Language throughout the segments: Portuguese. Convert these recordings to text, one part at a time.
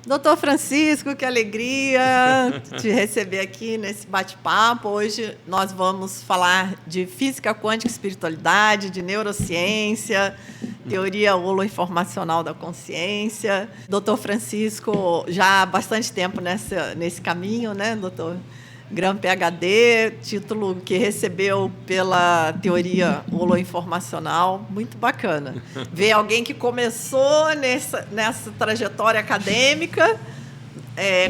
Doutor Francisco, que alegria te receber aqui nesse bate-papo. Hoje nós vamos falar de física quântica e espiritualidade, de neurociência, teoria holoinformacional da consciência. Doutor Francisco, já há bastante tempo nesse caminho, né, doutor? Gran PhD, título que recebeu pela teoria holoinformacional, muito bacana. Ver alguém que começou nessa trajetória acadêmica,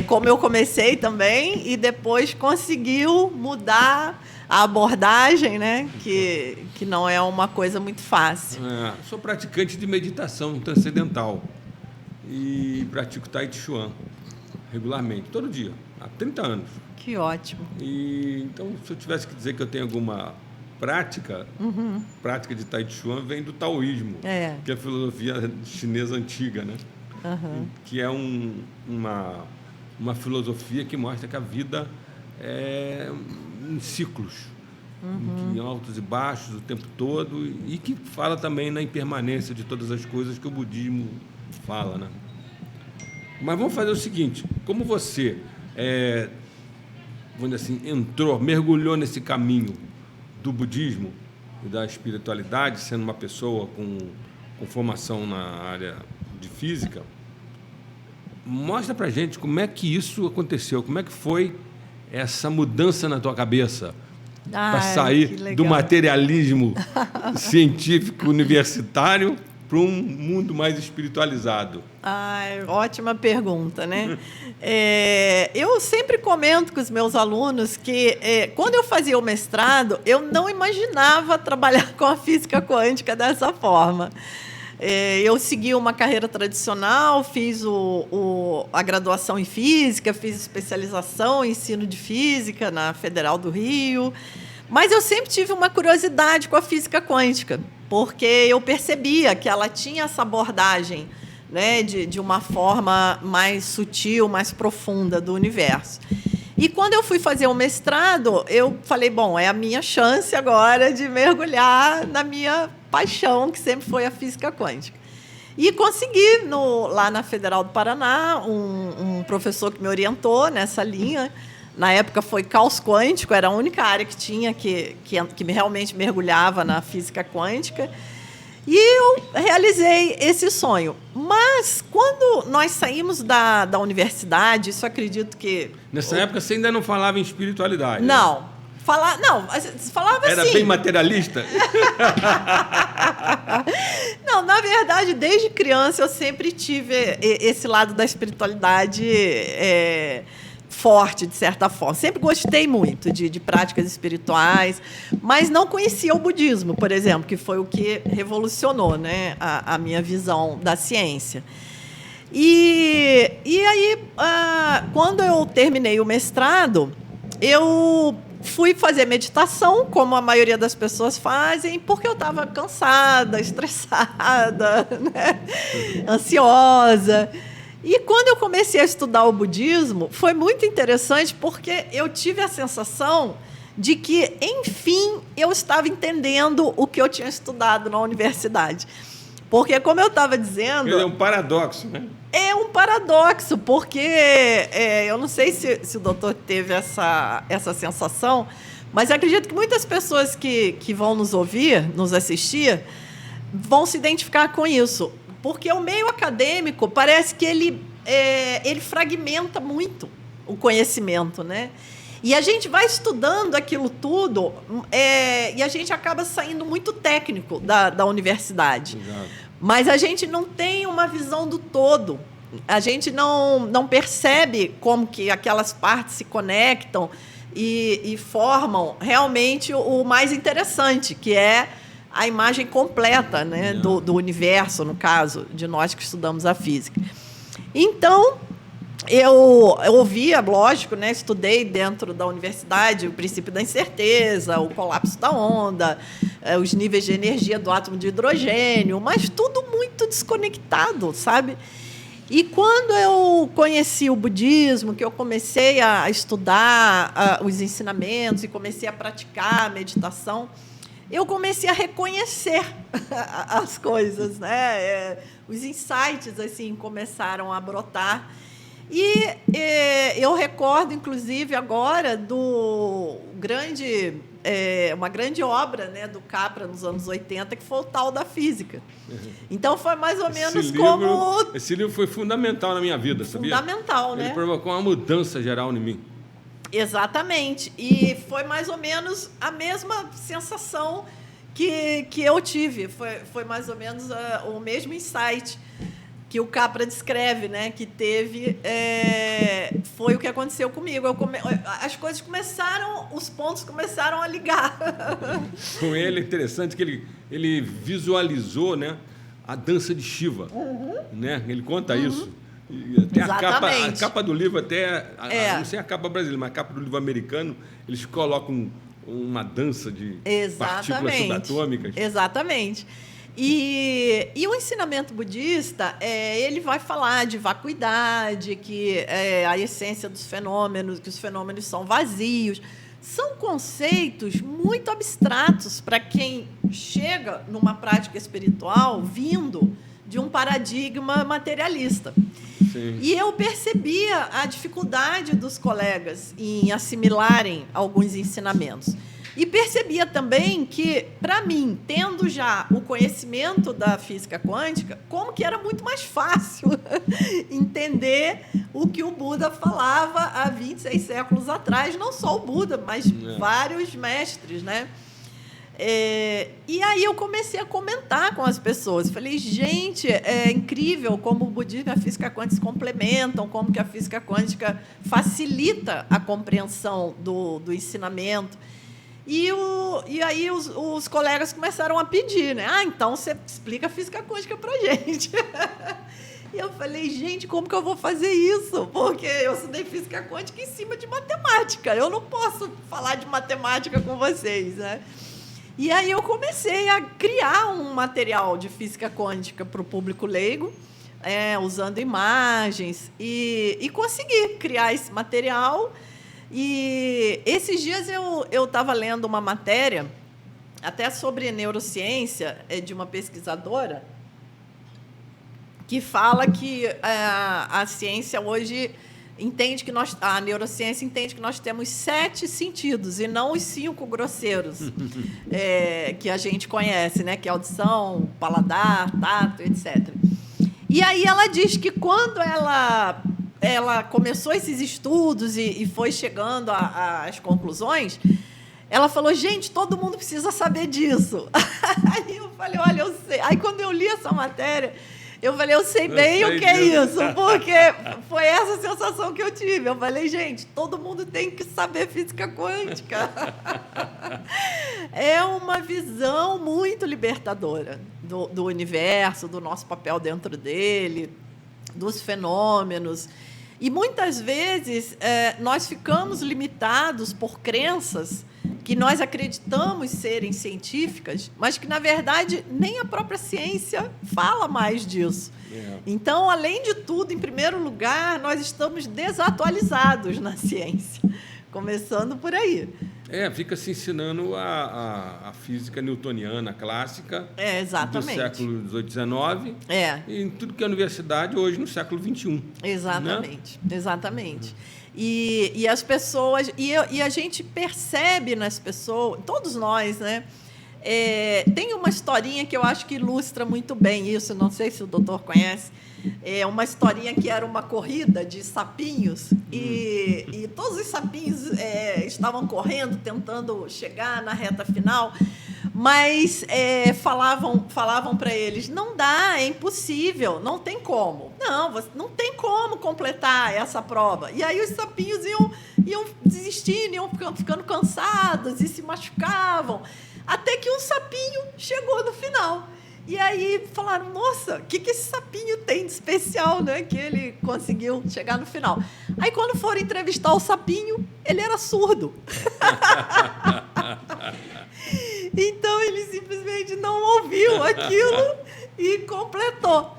como eu comecei também, e depois conseguiu mudar a abordagem, né? Que não é uma coisa muito fácil. Sou praticante de meditação transcendental e pratico Tai Chi Chuan regularmente, todo dia, há 30 anos. Que ótimo. Então, se eu tivesse que dizer que eu tenho alguma prática de Tai Chi Chuan vem do taoísmo, que é a filosofia chinesa antiga, né? Que é uma filosofia que mostra que a vida é em ciclos, em altos e baixos o tempo todo, e que fala também na impermanência de todas as coisas que o budismo fala, né? Mas vamos fazer o seguinte, como você vamos dizer assim, mergulhou nesse caminho do budismo e da espiritualidade, sendo uma pessoa com formação na área de física, mostra pra gente como é que isso aconteceu, como é que foi essa mudança na tua cabeça para sair do materialismo científico universitário para um mundo mais espiritualizado. Ótima pergunta, né? Eu sempre comento com os meus alunos que, quando eu fazia o mestrado, eu não imaginava trabalhar com a física quântica dessa forma. Eu segui uma carreira tradicional, fiz a graduação em física, fiz especialização em ensino de física na Federal do Rio, mas eu sempre tive uma curiosidade com a física quântica, porque eu percebia que ela tinha essa abordagem, né, de uma forma mais sutil, mais profunda do universo. E quando eu fui fazer o mestrado, eu falei, bom, é a minha chance agora de mergulhar na minha paixão, que sempre foi a física quântica. E consegui, lá na Federal do Paraná, um professor que me orientou nessa linha. Na época foi caos quântico, era a única área que tinha que realmente mergulhava na física quântica. E eu realizei esse sonho. Mas, quando nós saímos da universidade, isso acredito que... Nessa época, você ainda não falava em espiritualidade? Não. Falava Era assim... Era bem materialista? Não, na verdade, desde criança, eu sempre tive esse lado da espiritualidade... forte, de certa forma. Sempre gostei muito de práticas espirituais, mas não conhecia o budismo, por exemplo, que foi o que revolucionou, né, a minha visão da ciência. E aí, quando eu terminei o mestrado, eu fui fazer meditação, como a maioria das pessoas fazem, porque eu estava cansada, estressada, né, ansiosa. E quando eu comecei a estudar o budismo, foi muito interessante porque eu tive a sensação de que, enfim, eu estava entendendo o que eu tinha estudado na universidade. Porque, como eu estava dizendo... É um paradoxo, né? É um paradoxo, porque eu não sei se o doutor teve essa sensação, mas acredito que muitas pessoas que vão nos ouvir, nos assistir, vão se identificar com isso. Porque o meio acadêmico parece que ele fragmenta muito o conhecimento, né? E a gente vai estudando aquilo tudo e a gente acaba saindo muito técnico da universidade. Exato. Mas a gente não tem uma visão do todo. A gente não percebe como que aquelas partes se conectam e formam realmente o mais interessante, que é a imagem completa, né, do universo, no caso, de nós que estudamos a física. Então, eu ouvia, lógico, né, estudei dentro da universidade o princípio da incerteza, o colapso da onda, os níveis de energia do átomo de hidrogênio, mas tudo muito desconectado, sabe? E quando eu conheci o budismo, que eu comecei a estudar os ensinamentos e comecei a praticar a meditação, eu comecei a reconhecer as coisas, né? Os insights assim começaram a brotar. E eu recordo, inclusive, agora uma grande obra, né, do Capra nos anos 80, que foi o Tal da Física. Então, foi mais ou menos como... Esse livro foi fundamental na minha vida, sabia? Fundamental, né? Ele provocou uma mudança geral em mim. Exatamente. E foi mais ou menos a mesma sensação que eu tive. Foi mais ou menos o mesmo insight que o Capra descreve, né? Que teve... foi o que aconteceu comigo. As coisas começaram... Os pontos começaram a ligar. Com ele é interessante que ele visualizou, né, a dança de Shiva. Né? Ele conta isso. E até a capa do livro, não sei a capa brasileira, mas a capa do livro americano, eles colocam uma dança de partículas subatômicas. Exatamente. E o ensinamento budista, ele vai falar de vacuidade, que a essência dos fenômenos, que os fenômenos são vazios. São conceitos muito abstratos para quem chega numa prática espiritual vindo de um paradigma materialista. Sim. E eu percebia a dificuldade dos colegas em assimilarem alguns ensinamentos. E percebia também que, para mim, tendo já o conhecimento da física quântica, como que era muito mais fácil entender o que o Buda falava há 26 séculos atrás. Não só o Buda, mas vários mestres, né? E aí eu comecei a comentar com as pessoas. Falei, gente, é incrível como o budismo e a física quântica se complementam, como que a física quântica facilita a compreensão do ensinamento. E aí os colegas começaram a pedir, né? Então você explica a física quântica para a gente. E eu falei, gente, como que eu vou fazer isso? Porque eu estudei física quântica em cima de matemática. Eu não posso falar de matemática com vocês, né? E aí eu comecei a criar um material de física quântica para o público leigo, usando imagens, e consegui criar esse material. E esses dias eu estava lendo uma matéria, até sobre neurociência, de uma pesquisadora, que fala que a ciência hoje entende que a neurociência entende que nós temos 7 sentidos e não os 5 grosseiros que a gente conhece, né? Que é audição, paladar, tato, etc. E aí ela diz que quando ela começou esses estudos e foi chegando às conclusões, ela falou, gente, todo mundo precisa saber disso. Aí eu falei, olha, eu sei. Aí quando eu li essa matéria, eu falei, eu sei bem o que é isso, porque foi essa sensação que eu tive. Eu falei, gente, todo mundo tem que saber física quântica. É uma visão muito libertadora do universo, do nosso papel dentro dele, dos fenômenos. E, muitas vezes, nós ficamos limitados por crenças que nós acreditamos serem científicas, mas que, na verdade, nem a própria ciência fala mais disso. Então, além de tudo, em primeiro lugar, nós estamos desatualizados na ciência, começando por aí. Fica se ensinando a física newtoniana clássica exatamente. Do século XVIII, XIX, e em tudo que é universidade hoje no século XXI. Exatamente, né? Exatamente. E as pessoas... E a gente percebe nas pessoas, todos nós, né? Tem uma historinha que eu acho que ilustra muito bem isso, não sei se o doutor conhece. É uma historinha que era uma corrida de sapinhos e todos os sapinhos estavam correndo, tentando chegar na reta final, mas falavam para eles, não dá, é impossível, não tem como. Não tem como completar essa prova. E aí os sapinhos iam desistindo, iam ficando cansados e se machucavam, até que um sapinho chegou no final. E aí falaram, nossa, o que esse sapinho tem de especial, né? Que ele conseguiu chegar no final. Aí, quando foram entrevistar o sapinho, ele era surdo. Então, ele simplesmente não ouviu aquilo e completou.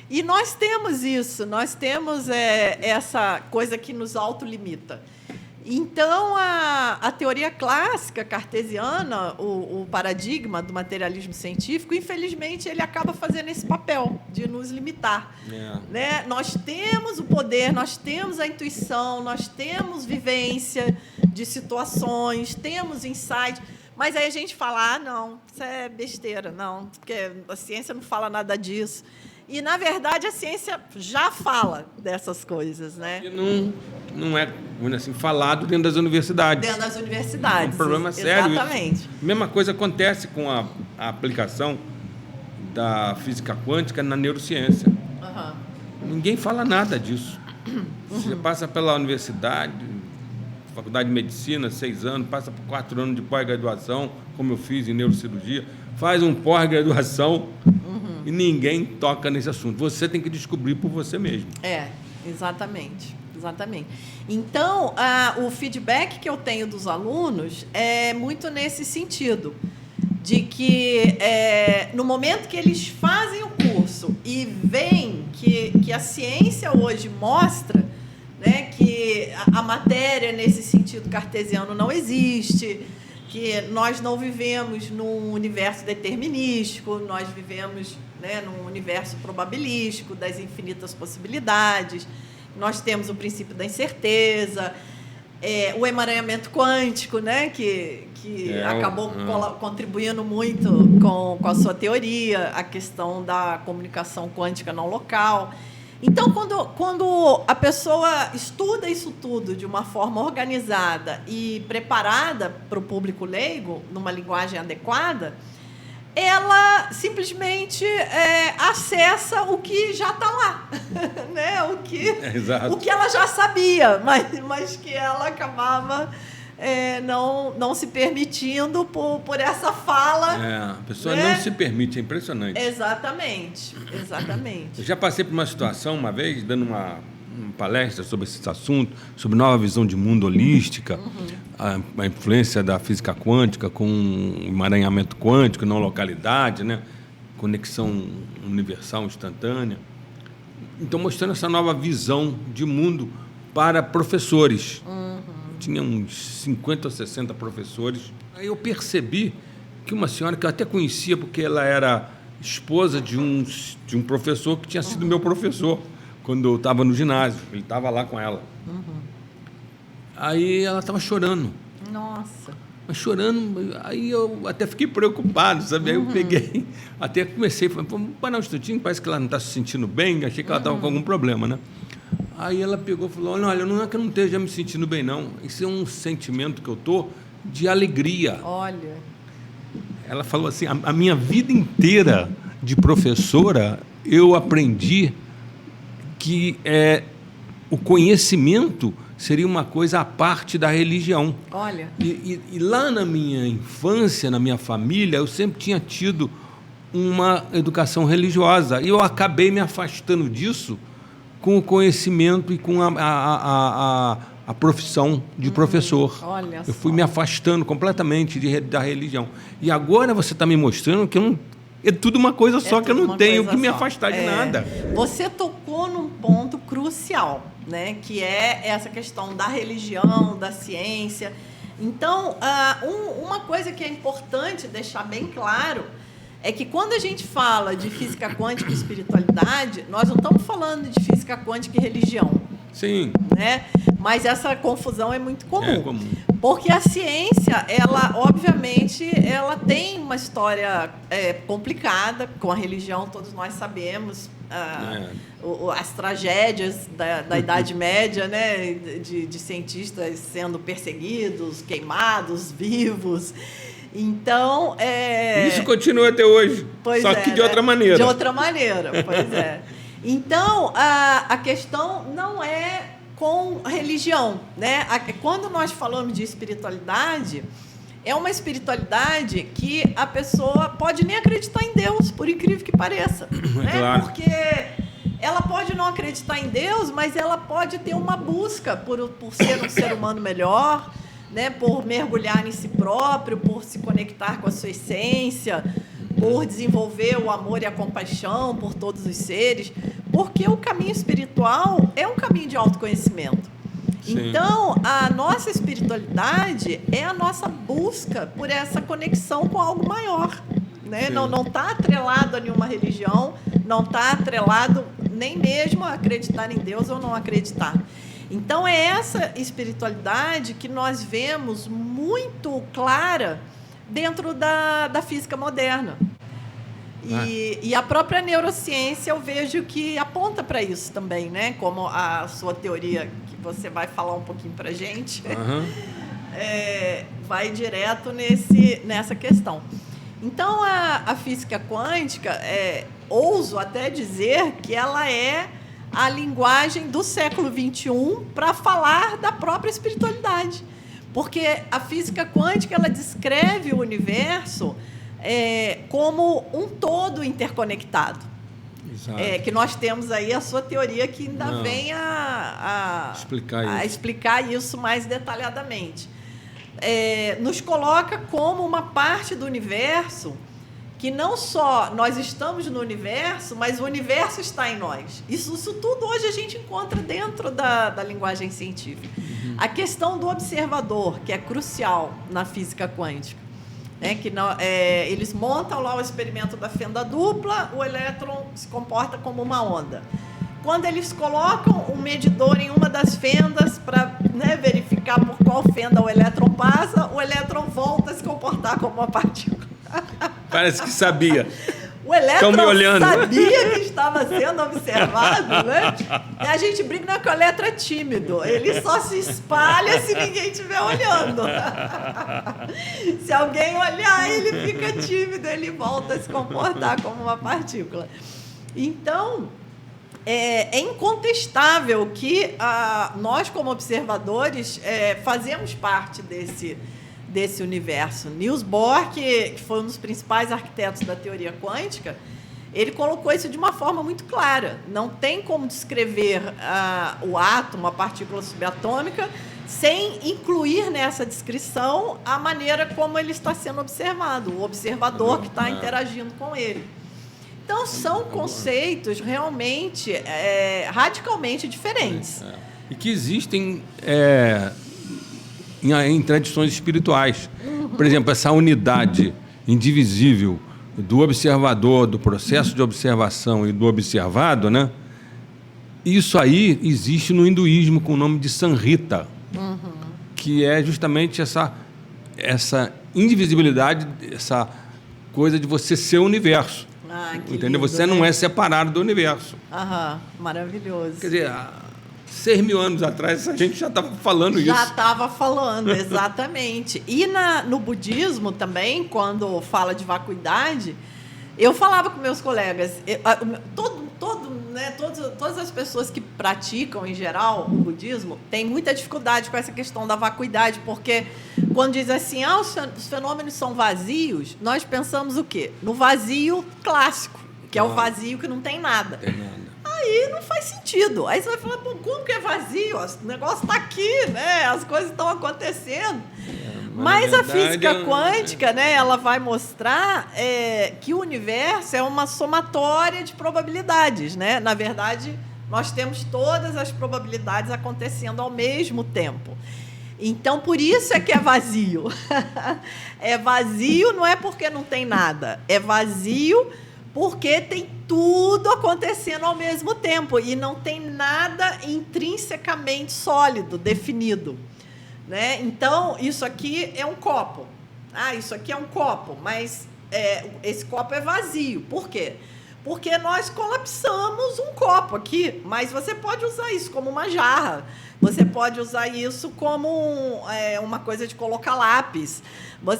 E nós temos isso, nós temos essa coisa que nos autolimita. Então, a teoria clássica cartesiana, o paradigma do materialismo científico, infelizmente, ele acaba fazendo esse papel de nos limitar. Né? Nós temos o poder, nós temos a intuição, nós temos vivência de situações, temos insight, mas aí a gente fala, não, isso é besteira, não, porque a ciência não fala nada disso. E, na verdade, a ciência já fala dessas coisas, né? E não é, assim, falado dentro das universidades. Dentro das universidades. É um problema sério. Exatamente. Isso. A mesma coisa acontece com a aplicação da física quântica na neurociência. Ninguém fala nada disso. Você passa pela universidade, faculdade de medicina, 6 anos, passa por 4 anos de pós-graduação, como eu fiz em neurocirurgia, faz um pós-graduação e ninguém toca nesse assunto. Você tem que descobrir por você mesmo. Exatamente. Então, o feedback que eu tenho dos alunos é muito nesse sentido, de que no momento que eles fazem o curso e veem que a ciência hoje mostra, né, que a matéria, nesse sentido cartesiano, não existe, que nós não vivemos num universo determinístico, nós vivemos, né, num universo probabilístico das infinitas possibilidades, nós temos o princípio da incerteza, o emaranhamento quântico, né, que acabou contribuindo muito com a sua teoria, a questão da comunicação quântica não local. Então, quando a pessoa estuda isso tudo de uma forma organizada e preparada para o público leigo, numa linguagem adequada, ela simplesmente acessa o que já está lá, né? o que ela já sabia, mas que ela acabava não se permitindo por essa fala. A pessoa não se permite, é impressionante. Exatamente. Eu já passei por uma situação, uma vez, dando uma palestra sobre esse assunto, sobre nova visão de mundo holística, a influência da física quântica com o emaranhamento quântico, não localidade, né? Conexão universal instantânea. Então, mostrando essa nova visão de mundo para professores. Tinha uns 50 ou 60 professores. Aí eu percebi que uma senhora, que eu até conhecia porque ela era esposa de um professor que tinha sido meu professor quando eu estava no ginásio. Ele estava lá com ela. Aí ela estava chorando. Nossa. Mas chorando, aí eu até fiquei preocupado, sabe? Aí eu peguei, até comecei, falei, vamos parar um instantinho, parece que ela não está se sentindo bem, achei que ela estava com algum problema, né? Aí ela pegou e falou, olha, não é que eu não esteja me sentindo bem, não. Isso é um sentimento que eu estou de alegria. Olha. Ela falou assim, a minha vida inteira de professora, eu aprendi que o conhecimento seria uma coisa à parte da religião. Olha. E lá na minha infância, na minha família, eu sempre tinha tido uma educação religiosa. E eu acabei me afastando disso com o conhecimento e com a profissão de professor. Olha, eu fui me afastando completamente da religião. E agora você está me mostrando que é tudo uma coisa só, que eu não tenho que me afastar de nada. Você tocou num ponto crucial, né? Que é essa questão da religião, da ciência. Então, uma coisa que é importante deixar bem claro é que quando a gente fala de física quântica e espiritualidade, nós não estamos falando de física quântica e religião. Sim. Né? Mas essa confusão é muito comum. É comum. Porque a ciência, obviamente, ela tem uma história complicada com a religião, todos nós sabemos. As tragédias da Idade Média, né? de cientistas sendo perseguidos, queimados, vivos. Então, isso continua até hoje, só que de outra maneira. De outra maneira, pois é. Então, a questão não é com religião, né? Quando nós falamos de espiritualidade, é uma espiritualidade que a pessoa pode nem acreditar em Deus, por incrível que pareça. Né? Claro. Porque ela pode não acreditar em Deus, mas ela pode ter uma busca por ser um ser humano melhor, né, por mergulhar em si próprio, por se conectar com a sua essência, por desenvolver o amor e a compaixão por todos os seres, porque o caminho espiritual é um caminho de autoconhecimento. Sim. Então, a nossa espiritualidade é a nossa busca por essa conexão com algo maior. Né? Não está atrelado a nenhuma religião, não está atrelado nem mesmo a acreditar em Deus ou não acreditar. Então, é essa espiritualidade que nós vemos muito clara dentro da física moderna. E a própria neurociência eu vejo que aponta para isso também, né? Como a sua teoria, que você vai falar um pouquinho para a gente, vai direto nessa questão. Então, a física quântica, ouso até dizer que ela é a linguagem do século XXI para falar da própria espiritualidade. Porque a física quântica ela descreve o universo como um todo interconectado. Exato. Que nós temos aí a sua teoria que ainda vem a explicar isso mais detalhadamente. Nos coloca como uma parte do universo que não só nós estamos no universo, mas o universo está em nós. Isso tudo hoje a gente encontra dentro da linguagem científica. A questão do observador, que é crucial na física quântica. Eles montam lá o experimento da fenda dupla, o elétron se comporta como uma onda. Quando eles colocam um medidor em uma das fendas para verificar por qual fenda o elétron passa, o elétron volta a se comportar como uma partícula. Parece que sabia. O elétron sabia que estava sendo observado, né? E a gente brinca, não, que o elétron é tímido. Ele só se espalha se ninguém estiver olhando. Se alguém olhar, ele fica tímido, ele volta a se comportar como uma partícula. Então, é incontestável que nós, como observadores, fazemos parte desse universo. Niels Bohr, que foi um dos principais arquitetos da teoria quântica, ele colocou isso de uma forma muito clara. Não tem como descrever o átomo, a partícula subatômica, sem incluir nessa descrição a maneira como ele está sendo observado, o observador que está interagindo com ele. Então, são conceitos realmente radicalmente diferentes. E que existem em tradições espirituais. Por exemplo, essa unidade indivisível do observador, do processo de observação e do observado, né? Isso aí existe no hinduísmo com o nome de Samhita, que é justamente essa indivisibilidade, essa coisa de você ser o universo. Entendeu? Lindo, você não é separado do universo. Maravilhoso. Quer dizer, 6.000 anos atrás, a gente já estava falando isso. Já estava falando, exatamente. E no budismo também, quando fala de vacuidade, eu falava com meus colegas, todas as pessoas que praticam, em geral, o budismo, têm muita dificuldade com essa questão da vacuidade, porque quando diz assim, os fenômenos são vazios, nós pensamos o quê? No vazio clássico, que é o vazio que não tem nada. Aí não faz sentido. Aí você vai falar, como que é vazio? O negócio está aqui, né? As coisas estão acontecendo. Mas verdade, a física quântica, né, ela vai mostrar que o universo é uma somatória de probabilidades, né? Na verdade, nós temos todas as probabilidades acontecendo ao mesmo tempo. Então, por isso é que é vazio. É vazio não é porque não tem nada. É vazio porque tem tudo acontecendo ao mesmo tempo e não tem nada intrinsecamente sólido, definido. Né? Então, isso aqui é um copo. Isso aqui é um copo, mas esse copo é vazio. Por quê? Porque nós colapsamos um copo aqui, mas você pode usar isso como uma jarra. Você pode usar isso como uma coisa de colocar lápis.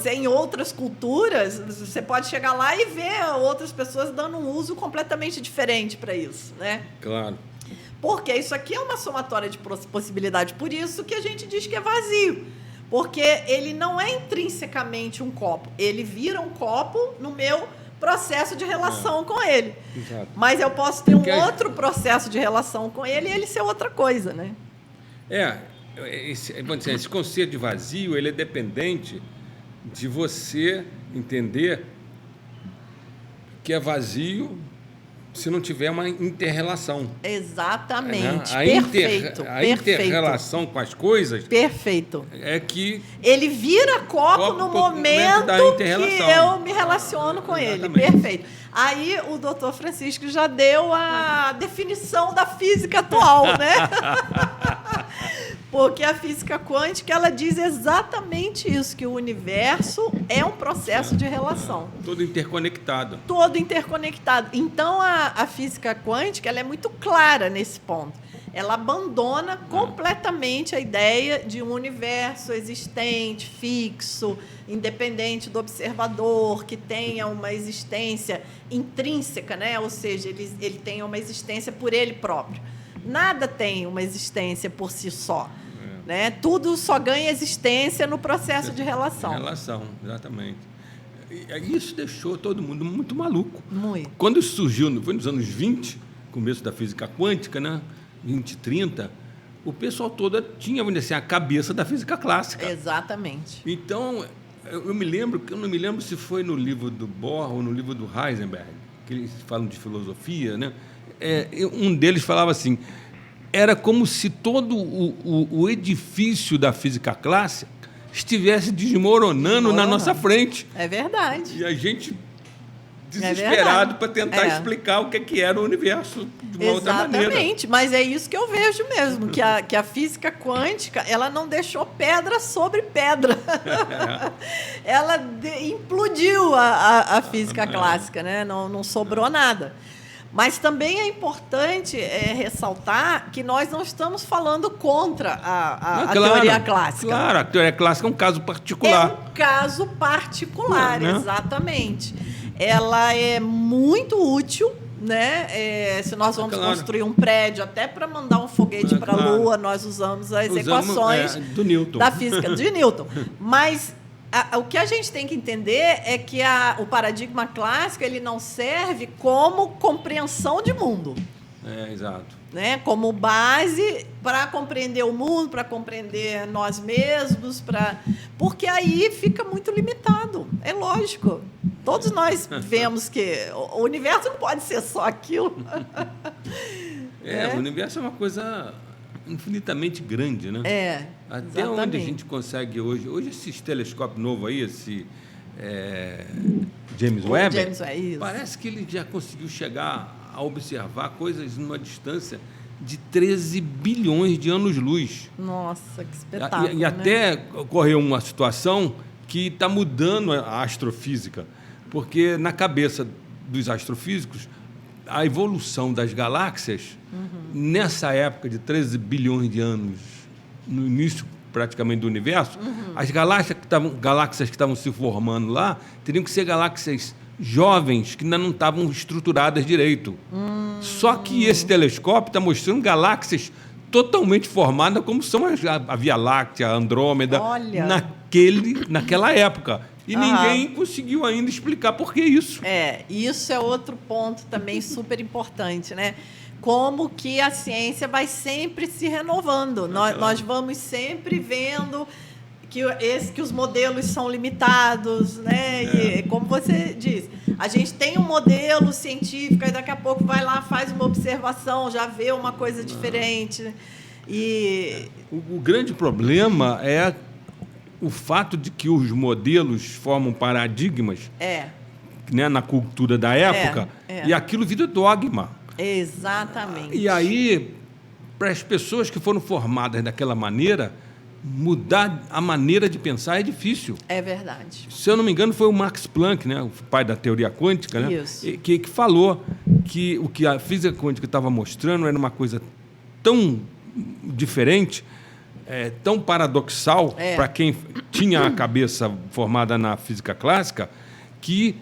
Em outras culturas, você pode chegar lá e ver outras pessoas dando um uso completamente diferente para isso, né? Claro. Porque isso aqui é uma somatória de possibilidade. Por isso que a gente diz que é vazio. Porque ele não é intrinsecamente um copo. Ele vira um copo no meu processo de relação com ele. Exato. Mas eu posso ter outro processo de relação com ele e ele ser outra coisa, né? Esse conceito de vazio, ele é dependente de você entender que é vazio se não tiver uma inter-relação. Exatamente. A inter-relação com as coisas... Perfeito. É que... Ele vira copo no momento que eu me relaciono com ele. Perfeito. Aí o doutor Francisco já deu a definição da física atual, né? Porque a física quântica, ela diz exatamente isso, que o universo é um processo de relação. Todo interconectado. Todo interconectado. Então, a física quântica, ela é muito clara nesse ponto. Ela abandona completamente a ideia de um universo existente, fixo, independente do observador, que tenha uma existência intrínseca, né? Ou seja, ele tenha uma existência por ele próprio. Nada tem uma existência por si só. Né? Tudo só ganha existência no processo de relação. Relação, exatamente. E isso deixou todo mundo muito maluco. Muito. Quando isso surgiu, foi nos anos 20, começo da física quântica, né? 20, 30, o pessoal todo tinha, vamos dizer assim, a cabeça da física clássica. Exatamente. Então, eu não me lembro se foi no livro do Bohr ou no livro do Heisenberg, que eles falam de filosofia, né? Um deles falava assim, era como se todo o edifício da física clássica estivesse desmoronando na nossa frente. É verdade. E a gente desesperado para tentar explicar o que era o universo de uma outra maneira. Exatamente, mas é isso que eu vejo mesmo, que a física quântica, ela não deixou pedra sobre pedra. Ela implodiu a física clássica, né? Não sobrou nada. Mas também é importante ressaltar que nós não estamos falando contra a teoria clássica. Claro, a teoria clássica é um caso particular. É um caso particular, exatamente. Ela é muito útil, né? Se nós vamos construir um prédio, até para mandar um foguete para a Lua, nós usamos as equações do Newton. Da física de Newton. Mas o que a gente tem que entender é que o paradigma clássico ele não serve como compreensão de mundo. Exato. Né? Como base para compreender o mundo, para compreender nós mesmos, porque aí fica muito limitado. É lógico. Todos nós vemos que o universo não pode ser só aquilo. O universo é uma coisa infinitamente grande, né? Até exatamente. Onde a gente consegue hoje esses telescópios novos aí, esse James Webb, parece que ele já conseguiu chegar a observar coisas numa distância de 13 bilhões de anos-luz. Nossa, que espetáculo, E até ocorreu uma situação que está mudando a astrofísica, porque na cabeça dos astrofísicos, a evolução das galáxias, nessa época de 13 bilhões de anos, no início praticamente do universo, as galáxias que estavam se formando lá teriam que ser galáxias jovens que ainda não estavam estruturadas direito. Só que esse telescópio está mostrando galáxias totalmente formadas como são a Via Láctea, a Andrômeda, naquela época. E ninguém conseguiu ainda explicar por que isso. Isso é outro ponto também super importante, né? Como que a ciência vai sempre se renovando. Nós vamos sempre vendo que os modelos são limitados, né? E, como você diz, a gente tem um modelo científico, aí daqui a pouco vai lá, faz uma observação, já vê uma coisa diferente. O grande problema é o fato de que os modelos formam paradigmas né, na cultura da época e aquilo vira dogma. Exatamente. E aí, para as pessoas que foram formadas daquela maneira, mudar a maneira de pensar é difícil. É verdade. Se eu não me engano, foi o Max Planck, né, o pai da teoria quântica, né, que falou que o que a física quântica estava mostrando era uma coisa tão diferente, tão paradoxal para quem tinha a cabeça formada na física clássica, que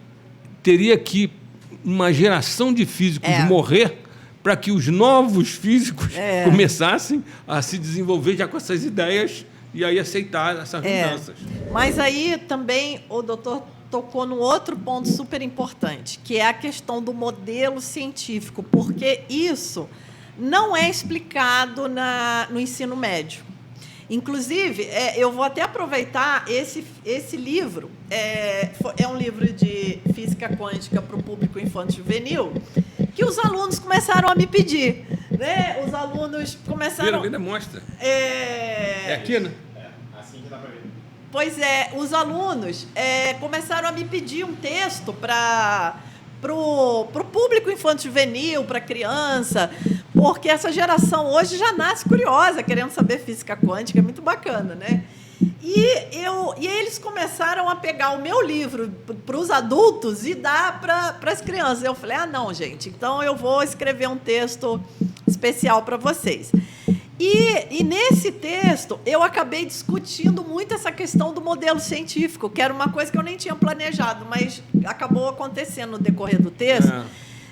teria que uma geração de físicos morrer para que os novos físicos começassem a se desenvolver já com essas ideias e aí aceitar essas mudanças. Mas aí também o doutor tocou num outro ponto super importante, que é a questão do modelo científico, porque isso não é explicado no ensino médio. Inclusive, eu vou até aproveitar esse livro. É um livro de física quântica para o público infanto-juvenil, que os alunos começaram a me pedir. Né? Os alunos começaram... Mostra. É aqui, né? Assim que dá para ver. Pois é, os alunos começaram a me pedir um texto para o público infanto-juvenil, para criança, porque essa geração hoje já nasce curiosa, querendo saber física quântica, é muito bacana, né? E eles começaram a pegar o meu livro para os adultos e dar para as crianças. Eu falei, não, gente, então eu vou escrever um texto especial para vocês. E nesse texto, eu acabei discutindo muito essa questão do modelo científico, que era uma coisa que eu nem tinha planejado, mas acabou acontecendo no decorrer do texto,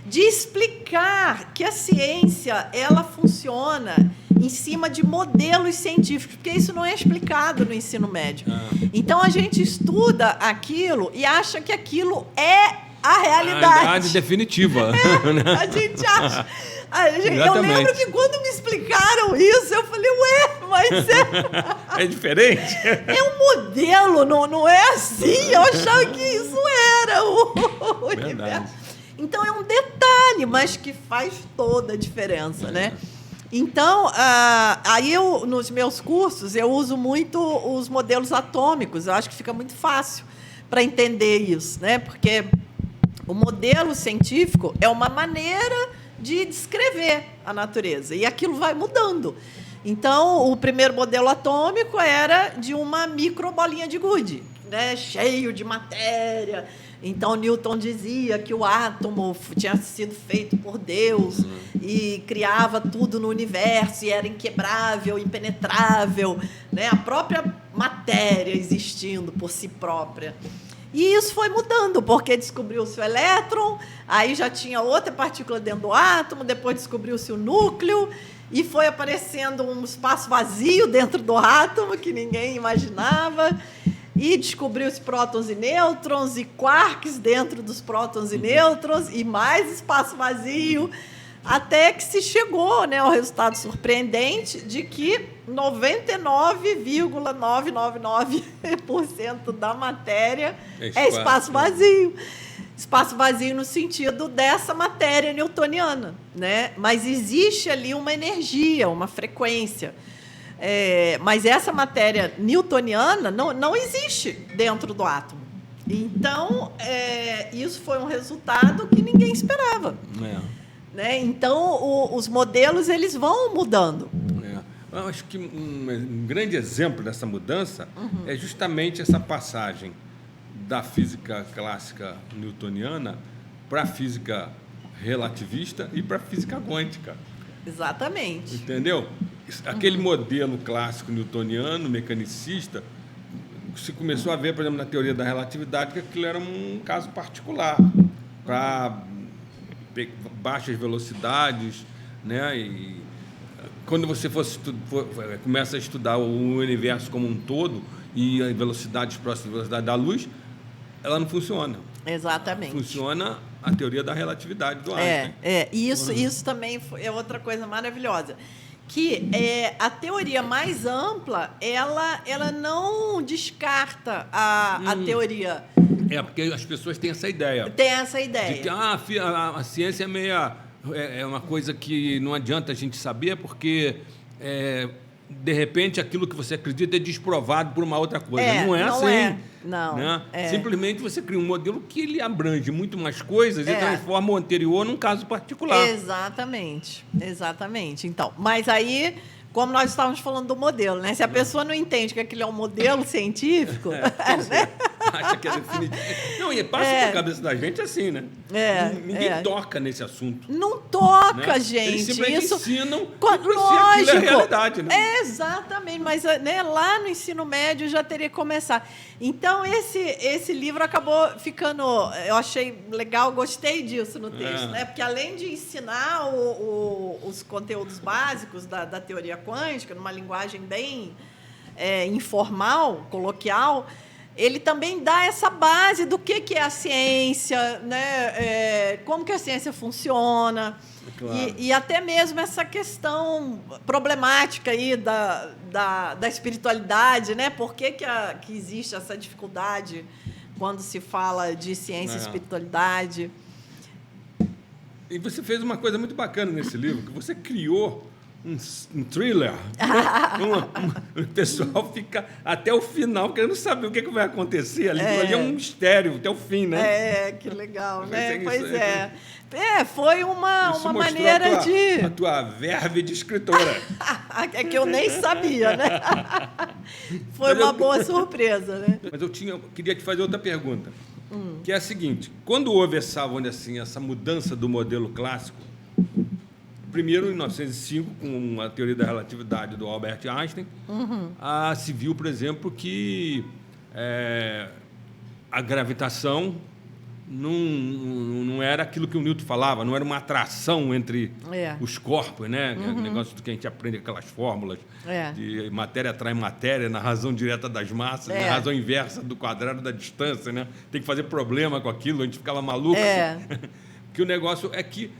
de explicar que a ciência ela funciona em cima de modelos científicos, porque isso não é explicado no ensino médio. Então, a gente estuda aquilo e acha que aquilo é a realidade. A realidade definitiva. A gente acha... Eu lembro que quando me explicaram isso, eu falei, mas é diferente? É um modelo, não é assim. Eu achava que isso era o universo. Então, é um detalhe, mas que faz toda a diferença, né? Então, aí nos meus cursos, eu uso muito os modelos atômicos. Eu acho que fica muito fácil para entender isso, né? Porque o modelo científico é uma maneira de descrever a natureza, e aquilo vai mudando. Então, o primeiro modelo atômico era de uma microbolinha de gude, né, cheio de matéria. Então, Newton dizia que o átomo tinha sido feito por Deus e criava tudo no universo, e era inquebrável, impenetrável, né, a própria matéria existindo por si própria. E isso foi mudando, porque descobriu-se o elétron, aí já tinha outra partícula dentro do átomo, depois descobriu-se o núcleo, e foi aparecendo um espaço vazio dentro do átomo que ninguém imaginava, e descobriu-se prótons e nêutrons, e quarks dentro dos prótons e nêutrons, e mais espaço vazio, até que se chegou, né, ao resultado surpreendente de que 99,999% da matéria é espaço vazio. Espaço vazio no sentido dessa matéria newtoniana, né? Mas existe ali uma energia, uma frequência. Mas essa matéria newtoniana não existe dentro do átomo. Então, isso foi um resultado que ninguém esperava. Né? Então, os modelos eles vão mudando. Eu acho que um grande exemplo dessa mudança é justamente essa passagem da física clássica newtoniana para a física relativista e para a física quântica. Exatamente. Entendeu? Aquele modelo clássico newtoniano, mecanicista, se começou a ver, por exemplo, na teoria da relatividade, que aquilo era um caso particular para baixas velocidades, né? E quando você começa a estudar o universo como um todo e a velocidades próximas à velocidade da luz, ela não funciona. Exatamente. Funciona a teoria da relatividade do Einstein. Isso também é outra coisa maravilhosa. Que a teoria mais ampla, ela não descarta a teoria. Porque as pessoas têm essa ideia. Tem essa ideia. De que a ciência é uma coisa que não adianta a gente saber, porque, de repente, aquilo que você acredita é desprovado por uma outra coisa. Não é assim. Não. Né? Simplesmente você cria um modelo que ele abrange muito mais coisas e transforma o anterior num caso particular. Exatamente. Então, mas aí, como nós estávamos falando do modelo, né? Se a pessoa não entende que aquilo é um modelo científico... né? Acha que é definitivo. Não, e passa pela cabeça da gente assim, né? Ninguém toca nesse assunto. Não toca, né? gente. Eles simplesmente ensinam lógico. Aquilo é realidade, né? Exatamente, mas né, lá no ensino médio já teria que começar. Então, esse livro acabou ficando... Eu achei legal, gostei disso no texto, né? Porque além de ensinar os conteúdos básicos da teoria quântica, numa linguagem bem informal, coloquial, ele também dá essa base do que é a ciência, né? Como que a ciência funciona, claro. e até mesmo essa questão problemática aí da espiritualidade, né? Por que existe essa dificuldade quando se fala de ciência e espiritualidade? E você fez uma coisa muito bacana nesse livro, que você criou um thriller. O pessoal fica até o final querendo saber o que vai acontecer. Ali é um mistério até o fim, né? Que legal, né? Pois é. Foi uma maneira a tua verve de escritora. É que eu nem sabia, né? Foi uma boa surpresa, né? Mas eu queria te fazer outra pergunta, que é a seguinte. Quando houve essa mudança do modelo clássico, primeiro, em 1905, com a teoria da relatividade do Albert Einstein, se viu, por exemplo, que a gravitação não era aquilo que o Newton falava, não era uma atração entre os corpos, né? O negócio que a gente aprende, aquelas fórmulas de matéria atrai matéria, na razão direta das massas, na razão inversa do quadrado da distância, né? Tem que fazer problema com aquilo, a gente ficava maluco. Que o negócio é que,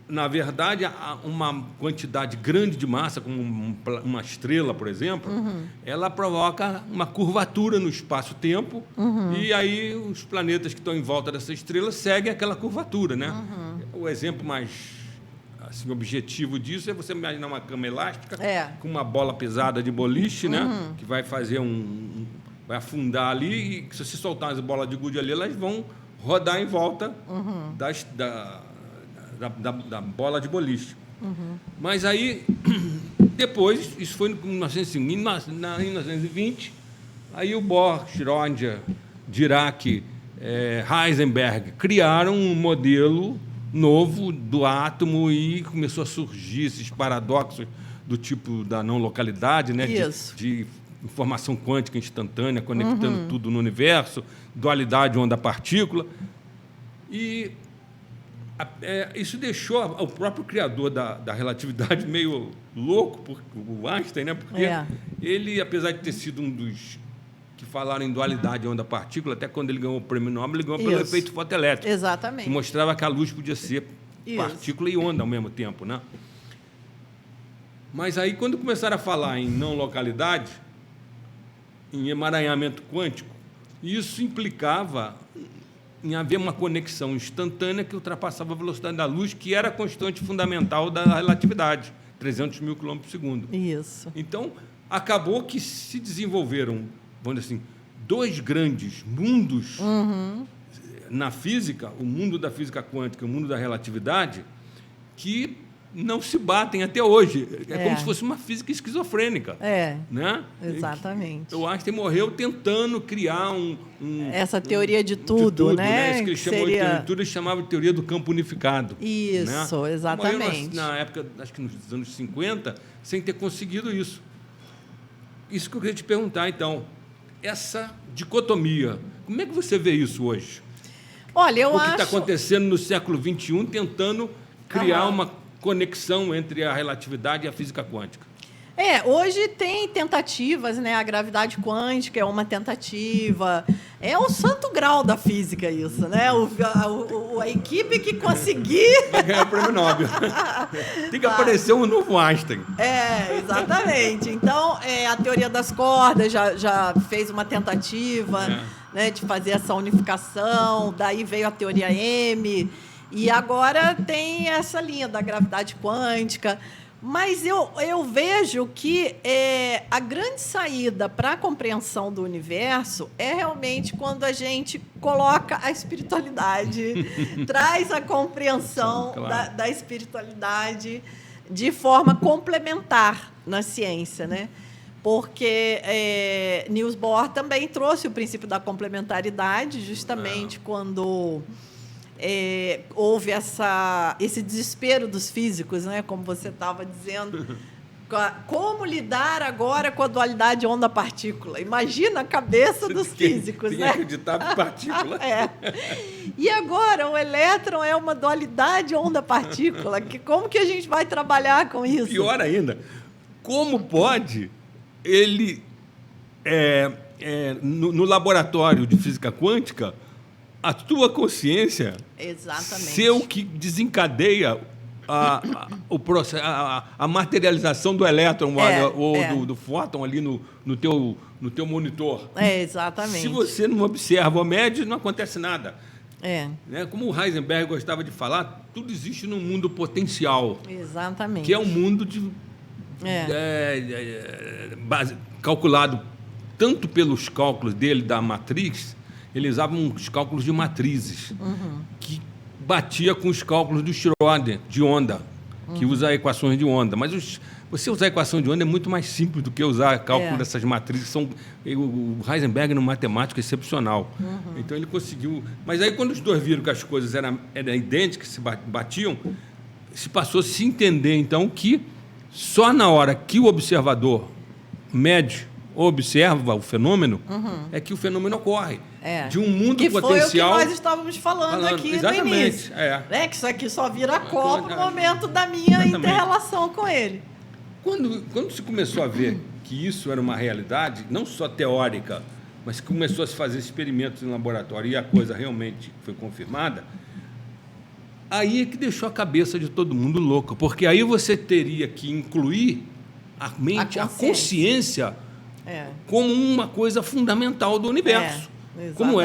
na verdade, uma quantidade grande de massa, como uma estrela, por exemplo, ela provoca uma curvatura no espaço-tempo, e aí os planetas que estão em volta dessa estrela seguem aquela curvatura, né? O exemplo mais objetivo disso é você imaginar uma cama elástica com uma bola pesada de boliche, né? Que vai fazer vai afundar ali, e se você soltar as bolas de gude ali, elas vão rodar em volta da bola de boliche. Mas aí, depois, isso foi em 1905, em 1920, aí o Bohr, Schrödinger, Dirac, Heisenberg criaram um modelo novo do átomo e começou a surgir esses paradoxos do tipo da não localidade, né? De informação quântica instantânea, conectando tudo no universo, dualidade onda-partícula. E isso deixou o próprio criador da relatividade meio louco, o Einstein, né? Porque ele, apesar de ter sido um dos que falaram em dualidade onda-partícula, até quando ele ganhou o prêmio Nobel, ele ganhou pelo efeito fotoelétrico. Exatamente. Que mostrava que a luz podia ser partícula e onda ao mesmo tempo, né? Mas aí, quando começaram a falar em não localidade, em emaranhamento quântico, isso implicava em haver uma conexão instantânea que ultrapassava a velocidade da luz, que era a constante fundamental da relatividade, 300 mil km por segundo. Isso. Então, acabou que se desenvolveram, vamos dizer assim, dois grandes mundos na física, o mundo da física quântica e o mundo da relatividade, que não se batem até hoje. É como se fosse uma física esquizofrênica. Né? Exatamente. O Einstein morreu tentando criar essa teoria de tudo, né? Isso que ele chamou de teoria de tudo, ele chamava de teoria do campo unificado. Isso, né? Exatamente. Morreu na época, acho que nos anos 50, sem ter conseguido isso. Isso que eu queria te perguntar, então. Essa dicotomia, como é que você vê isso hoje? Olha, eu acho... O que está acontecendo no século XXI, tentando criar uma conexão entre a relatividade e a física quântica. Hoje tem tentativas, né? A gravidade quântica é uma tentativa. É o santo grau da física isso, né? A equipe que conseguir... Vai ganhar o prêmio Nobel. Tem que aparecer um novo Einstein. Exatamente. Então, a teoria das cordas já fez uma tentativa né, de fazer essa unificação. Daí veio a teoria M. E agora tem essa linha da gravidade quântica. Mas eu vejo que a grande saída para a compreensão do universo é realmente quando a gente coloca a espiritualidade, traz a compreensão da espiritualidade de forma complementar na ciência, né? Porque Niels Bohr também trouxe o princípio da complementaridade, justamente quando... houve esse desespero dos físicos, né? Como você estava dizendo. Como lidar agora com a dualidade onda-partícula? Imagina a cabeça dos físicos, né? Tem acreditar em partícula. E agora o elétron é uma dualidade onda-partícula. Como que a gente vai trabalhar com isso? Pior ainda, como pode ele, no laboratório de física quântica, a tua consciência ser o que desencadeia a materialização do elétron ou do fóton ali no teu monitor. Exatamente. Se você não observa ou mede, não acontece nada. Né? Como o Heisenberg gostava de falar, tudo existe no mundo potencial. Exatamente. Que é um mundo calculado tanto pelos cálculos dele da matriz, ele usava uns cálculos de matrizes, que batia com os cálculos do Schrödinger, de onda, que usa equações de onda. Mas você usar equação de onda é muito mais simples do que usar cálculo dessas matrizes. O Heisenberg era um matemático excepcional. Então, ele conseguiu... Mas aí, quando os dois viram que as coisas eram idênticas, se batiam, se passou a se entender, então, que só na hora que o observador mede, observa o fenômeno, é que o fenômeno ocorre. De um mundo que potencial... Que foi o que nós estávamos falando aqui exatamente, no início. Que isso aqui só vira copo no momento da minha inter-relação com ele. Quando se começou a ver que isso era uma realidade, não só teórica, mas que começou a se fazer experimentos em laboratório e a coisa realmente foi confirmada, aí é que deixou a cabeça de todo mundo louca, porque aí você teria que incluir a mente, a consciência como uma coisa fundamental do universo. Como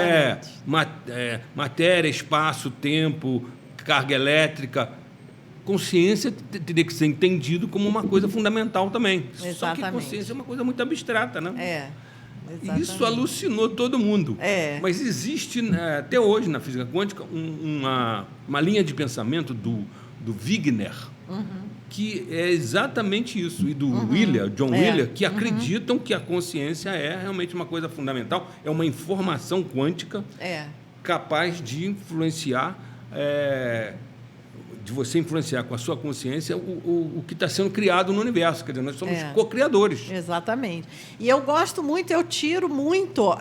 matéria, espaço, tempo, carga elétrica. Consciência teria que ser entendido como uma coisa fundamental também. Exatamente. Só que consciência é uma coisa muito abstrata, né? Exatamente. Isso alucinou todo mundo. Mas existe, até hoje, na física quântica, uma linha de pensamento do Wigner, que é exatamente isso, e do John Wheeler, que acreditam que a consciência é realmente uma coisa fundamental, é uma informação quântica capaz de influenciar... de você influenciar com a sua consciência o que está sendo criado no universo. Quer dizer, nós somos co-criadores. Exatamente. E eu gosto muito, eu tiro muito,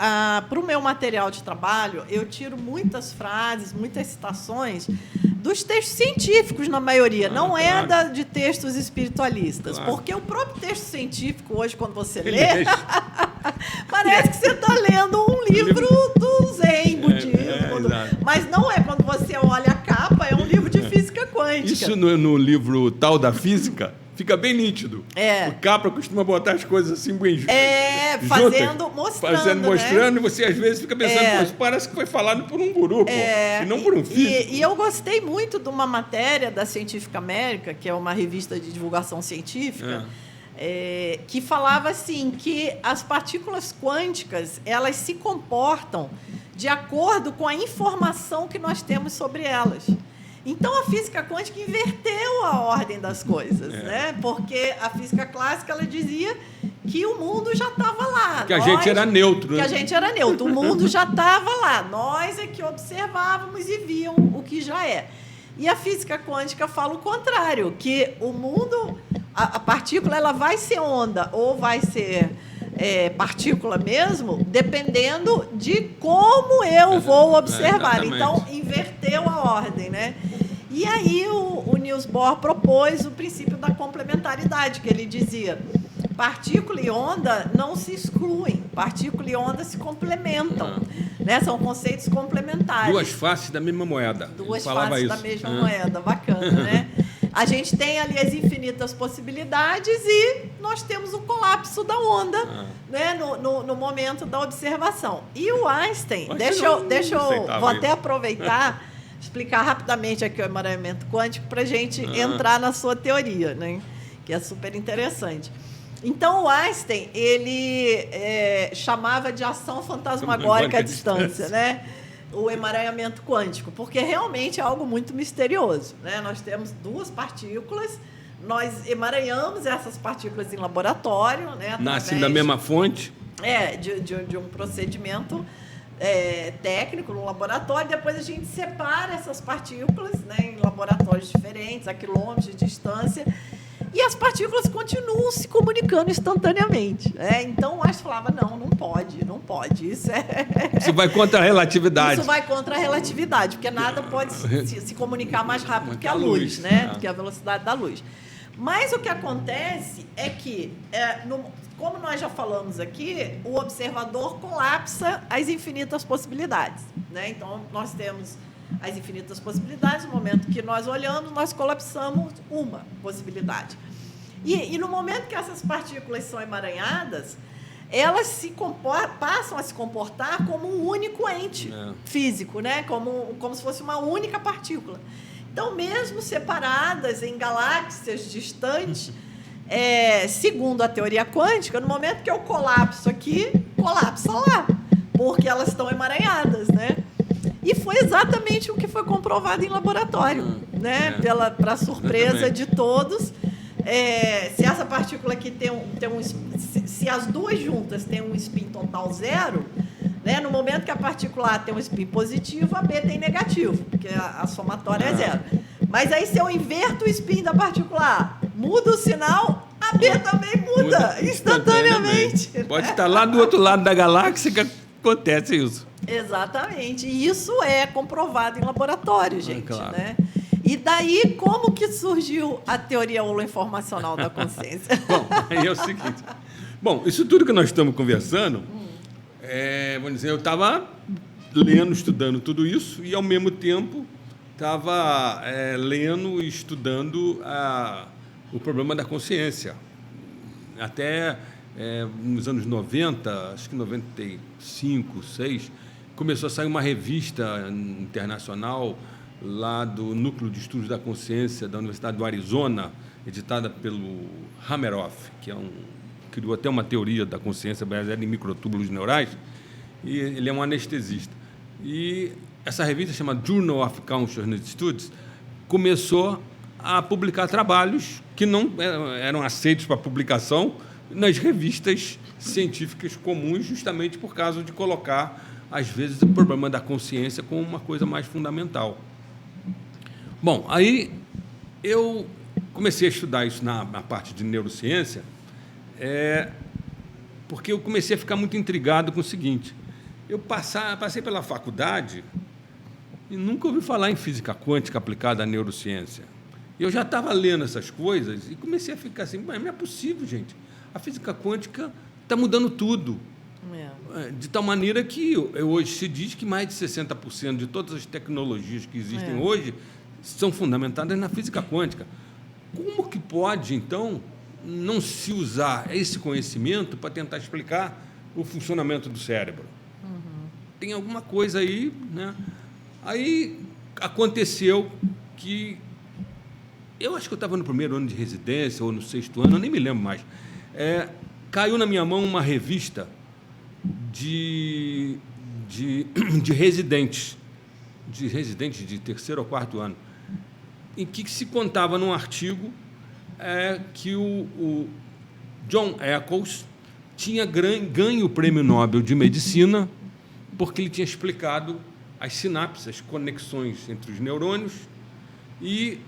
para o meu material de trabalho, eu tiro muitas frases, muitas citações dos textos científicos, na maioria. Não de textos espiritualistas. Porque o próprio texto científico, hoje, quando você lê, parece que você está lendo um livro do Zen, budismo. Mas não é. Quando você olha a capa, é um livro de física quântica. Isso no livro Tal da Física fica bem nítido. O Capra costuma botar as coisas assim bem mostrando, e você às vezes fica pensando, isso parece que foi falado por um guru, e não por um físico. E eu gostei muito de uma matéria da Científica América, que é uma revista de divulgação científica, que falava assim, que as partículas quânticas, elas se comportam de acordo com a informação que nós temos sobre elas. Então, a física quântica inverteu a ordem das coisas, né? Porque a física clássica, ela dizia que o mundo já estava lá. Que a gente era neutro. Que a gente era neutro. O mundo já estava lá. Nós é que observávamos e víamos o que já é. E a física quântica fala o contrário, que o mundo, a partícula, ela vai ser onda ou vai ser... partícula mesmo, dependendo de como eu vou observar. Então, inverteu a ordem, né? E aí o Niels Bohr propôs o princípio da complementaridade, que ele dizia: partícula e onda não se excluem, partícula e onda se complementam, né? São conceitos complementares. Duas faces da mesma moeda. Duas faces da mesma moeda, bacana, né? A gente tem ali as infinitas possibilidades e nós temos o colapso da onda, né, no momento da observação. E o Einstein, vou até aproveitar, explicar rapidamente aqui o emaranhamento quântico para a gente entrar na sua teoria, né, que é super interessante. Então, o Einstein, ele chamava de ação fantasmagórica à distância, né? O emaranhamento quântico, porque realmente é algo muito misterioso, né? Nós temos duas partículas, nós emaranhamos essas partículas em laboratório, né? Nascem da mesma fonte? De um procedimento técnico no laboratório. Depois a gente separa essas partículas, né, em laboratórios diferentes, a quilômetros de distância, e as partículas continuam se comunicando instantaneamente. Então, o Einstein falava, não pode. Isso vai contra a relatividade. Isso vai contra a relatividade, porque nada pode se comunicar mais rápido que a luz, né? Do que a velocidade da luz. Mas o que acontece é que, como nós já falamos aqui, o observador colapsa as infinitas possibilidades, né? Então, nós temos as infinitas possibilidades. No momento que nós olhamos, nós colapsamos uma possibilidade. E no momento que essas partículas são emaranhadas, elas passam a se comportar como um único ente físico, né? Como se fosse uma única partícula. Então, mesmo separadas em galáxias distantes, segundo a teoria quântica, no momento que eu colapso aqui, colapsa lá, porque elas estão emaranhadas, né? E foi exatamente o que foi comprovado em laboratório, né? Para surpresa de todos. Se essa partícula aqui se as duas juntas têm um spin total 0, né? No momento que a partícula A tem um spin positivo, a B tem negativo, porque a somatória é 0. Mas aí, se eu inverto o spin da partícula A, muda o sinal, a B também muda instantaneamente. Pode estar lá do outro lado da galáxia que acontece isso. Exatamente. E isso é comprovado em laboratório, gente. Claro. Né? E daí, como que surgiu a teoria holoinformacional da consciência? Bom, aí é o seguinte. Bom, isso tudo que nós estamos conversando, vamos dizer, eu estava lendo, estudando tudo isso e, ao mesmo tempo, estava lendo e estudando o problema da consciência. Até nos anos 90, acho que 95, 6, começou a sair uma revista internacional lá do Núcleo de Estudos da Consciência da Universidade do Arizona, editada pelo Hameroff, que criou até uma teoria da consciência baseada em microtúbulos neurais, e ele é um anestesista. E essa revista, chamada Journal of Consciousness Studies, começou a publicar trabalhos que não eram aceitos para publicação nas revistas científicas comuns, justamente por causa de colocar, às vezes, o problema da consciência como uma coisa mais fundamental. Bom, aí eu comecei a estudar isso na parte de neurociência, porque eu comecei a ficar muito intrigado com o seguinte: eu passei pela faculdade e nunca ouvi falar em física quântica aplicada à neurociência. Eu já estava lendo essas coisas e comecei a ficar assim, mas não é possível, gente. A física quântica está mudando tudo. De tal maneira que hoje se diz que mais de 60% de todas as tecnologias que existem hoje são fundamentadas na física quântica. Como que pode, então, não se usar esse conhecimento para tentar explicar o funcionamento do cérebro? Tem alguma coisa aí, né? Aí aconteceu que eu acho que eu estava no primeiro ano de residência ou no 6º ano, eu nem me lembro mais. Caiu na minha mão uma revista de residentes de 3º ou 4º ano, em que se contava num artigo que o John Eccles tinha ganho o Prêmio Nobel de Medicina porque ele tinha explicado as sinapses, as conexões entre os neurônios, e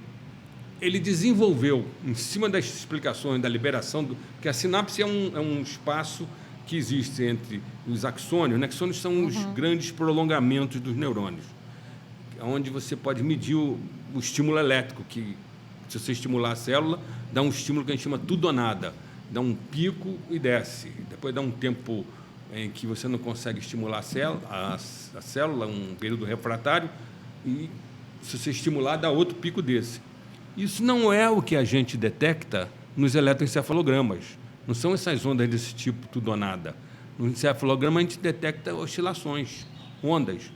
ele desenvolveu, em cima das explicações da liberação, que a sinapse é um espaço que existe entre os axônios. Os axônios são os grandes prolongamentos dos neurônios, onde você pode medir o estímulo elétrico, que, se você estimular a célula, dá um estímulo que a gente chama tudo ou nada, dá um pico e desce. Depois dá um tempo em que você não consegue estimular a célula, um período refratário, e se você estimular, dá outro pico desse. Isso não é o que a gente detecta nos eletroencefalogramas. Não são essas ondas desse tipo, tudo ou nada. No encefalograma, a gente detecta oscilações, ondas,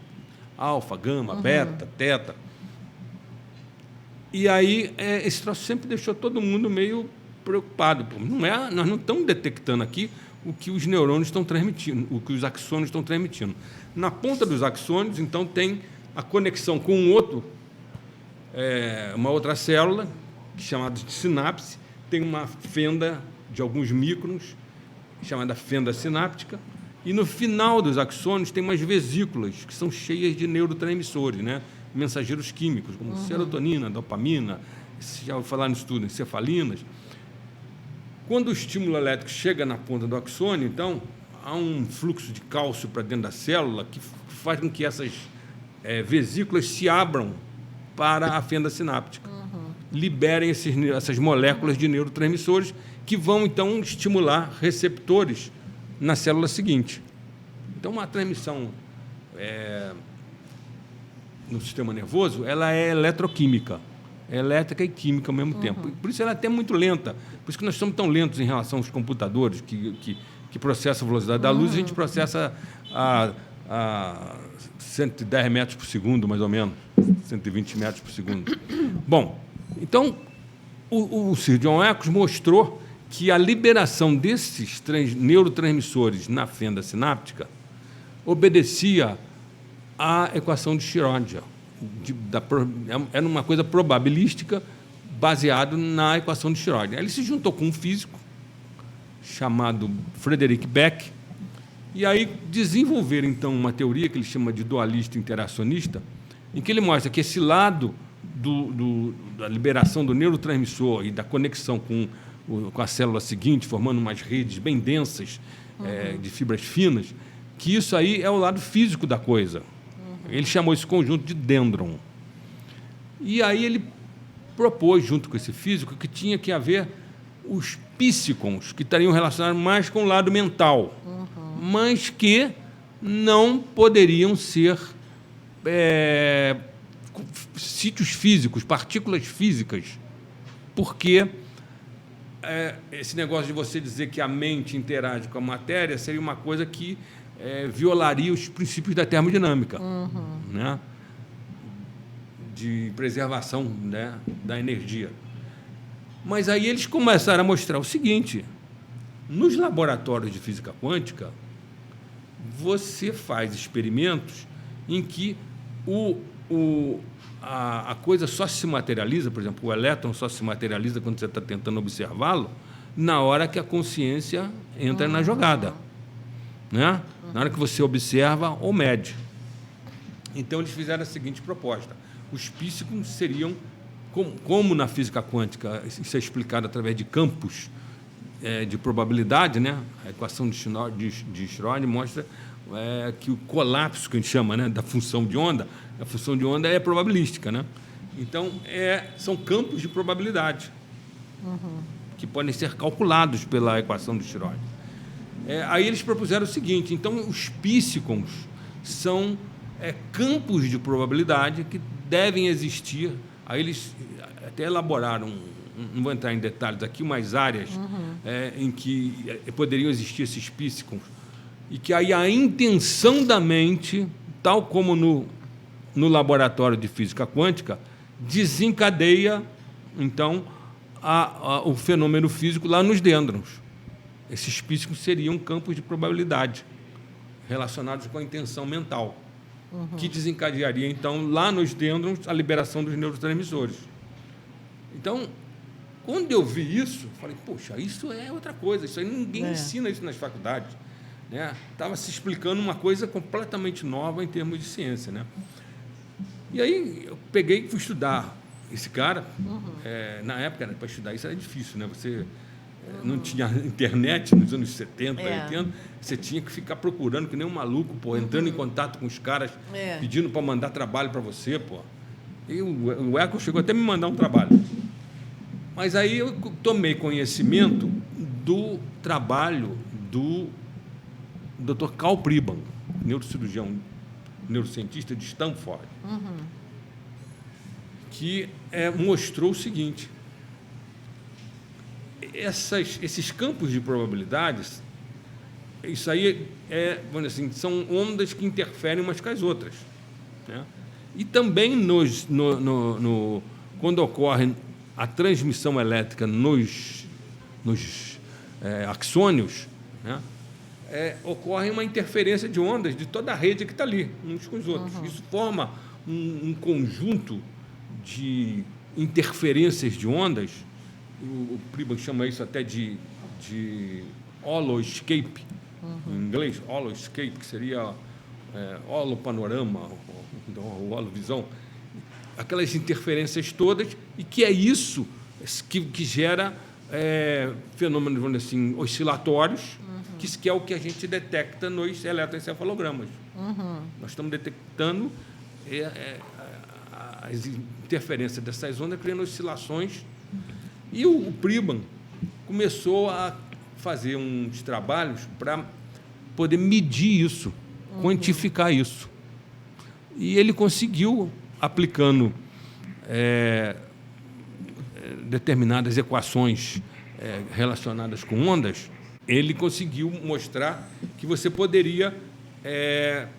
alfa, gama, beta, teta. E aí, esse troço sempre deixou todo mundo meio preocupado. Nós não estamos detectando aqui o que os neurônios estão transmitindo, o que os axônios estão transmitindo. Na ponta dos axônios, então, tem a conexão com uma outra célula, chamada de sinapse, tem uma fenda de alguns microns, chamada fenda sináptica, e no final dos axônios tem umas vesículas que são cheias de neurotransmissores, né? Mensageiros químicos, como serotonina, dopamina, você já ouviu falar nisso tudo, encefalinas. Quando o estímulo elétrico chega na ponta do axônio, então, há um fluxo de cálcio para dentro da célula que faz com que essas vesículas se abram para a fenda sináptica, liberem essas moléculas de neurotransmissores que vão, então, estimular receptores na célula seguinte. Então, uma transmissão no sistema nervoso, ela é eletroquímica. elétrica e química ao mesmo tempo. Por isso ela é até muito lenta. Por isso que nós somos tão lentos em relação aos computadores que processam a velocidade da luz. A gente processa a 110 metros por segundo, mais ou menos, 120 metros por segundo. Bom, então, o Sir John Eccles mostrou que a liberação desses neurotransmissores na fenda sináptica obedecia à equação de Schrödinger. Era uma coisa probabilística baseada na equação de Schrödinger. Ele se juntou com um físico chamado Frederick Beck, e aí desenvolveram, então, uma teoria que ele chama de dualista interacionista, em que ele mostra que esse lado da liberação do neurotransmissor e da conexão com a célula seguinte, formando umas redes bem densas de fibras finas, que isso aí é o lado físico da coisa. Ele chamou esse conjunto de dendron. E aí ele propôs, junto com esse físico, que tinha que haver os psíquons, que estariam relacionados mais com o lado mental, mas que não poderiam ser sítios físicos, partículas físicas, porque esse negócio de você dizer que a mente interage com a matéria seria uma coisa que violaria os princípios da termodinâmica, né? De preservação, né, da energia. Mas aí eles começaram a mostrar o seguinte: nos laboratórios de física quântica, você faz experimentos em que a coisa só se materializa, por exemplo, o elétron só se materializa quando você está tentando observá-lo, na hora que a consciência entra na jogada, né? Na hora que você observa ou mede. Então, eles fizeram a seguinte proposta: os psíquicos seriam, como na física quântica, isso é explicado através de campos de probabilidade, né? A equação de Schrödinger mostra que o colapso, que a gente chama, né, da função de onda, a função de onda é probabilística, né? Então, são campos de probabilidade que podem ser calculados pela equação de Schrödinger. Aí eles propuseram o seguinte: então, os psíquicos são campos de probabilidade que devem existir. Aí eles até elaboraram, não vou entrar em detalhes aqui, umas áreas em que poderiam existir esses psíquicos, e que aí a intenção da mente, tal como no laboratório de física quântica, desencadeia, então, o fenômeno físico lá nos dêndrons. Esses psíquicos seriam campos de probabilidade relacionados com a intenção mental, que desencadearia, então, lá nos dêndrons, a liberação dos neurotransmissores. Então, quando eu vi isso, falei, poxa, isso é outra coisa, isso aí ninguém ensina isso nas faculdades, né? Estava se explicando uma coisa completamente nova em termos de ciência, né? E aí eu peguei e fui estudar esse cara. Na época, para estudar isso era difícil, né? Você não tinha internet nos anos 70, 80, você tinha que ficar procurando que nem um maluco, pô, entrando em contato com os caras, pedindo para mandar trabalho para você, pô. E o Eccles chegou até a me mandar um trabalho. Mas aí eu tomei conhecimento do trabalho do Dr. Karl Pribban, neurocirurgião, neurocientista de Stanford, que mostrou o seguinte: esses campos de probabilidades, isso aí vamos dizer assim, são ondas que interferem umas com as outras, né? E também quando ocorre a transmissão elétrica nos axônios, né, ocorre uma interferência de ondas de toda a rede que está ali, uns com os outros. Isso forma um conjunto de interferências de ondas. O Pribban chama isso até de holoscape, em inglês, holoscape, que seria holopanorama, ou holovisão, aquelas interferências todas, e que é isso que gera fenômenos, vamos dizer assim, oscilatórios, que é o que a gente detecta nos eletroencefalogramas. Nós estamos detectando as interferências dessas ondas, criando oscilações. E o Pribban começou a fazer uns trabalhos para poder medir isso, quantificar isso. E ele conseguiu, aplicando determinadas equações relacionadas com ondas, ele conseguiu mostrar que você poderia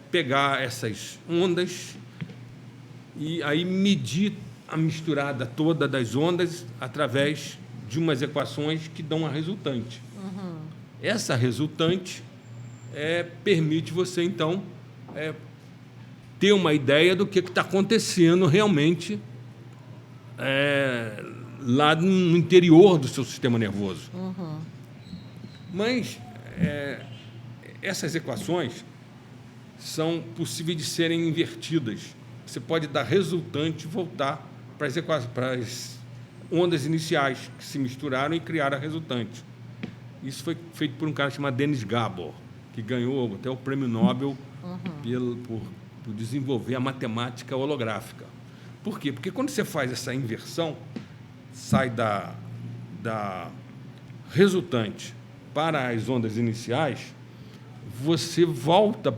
pegar essas ondas e aí medir a misturada toda das ondas através de umas equações que dão a resultante. Uhum. Essa resultante permite você, então, ter uma ideia do que está acontecendo realmente lá no interior do seu sistema nervoso. Uhum. Mas essas equações são possíveis de serem invertidas. Você pode dar resultante e voltar para as ondas iniciais que se misturaram e criaram a resultante. Isso foi feito por um cara chamado Dennis Gabor, que ganhou até o prêmio Nobel por desenvolver a matemática holográfica. Por quê? Porque quando você faz essa inversão, sai da resultante para as ondas iniciais, você volta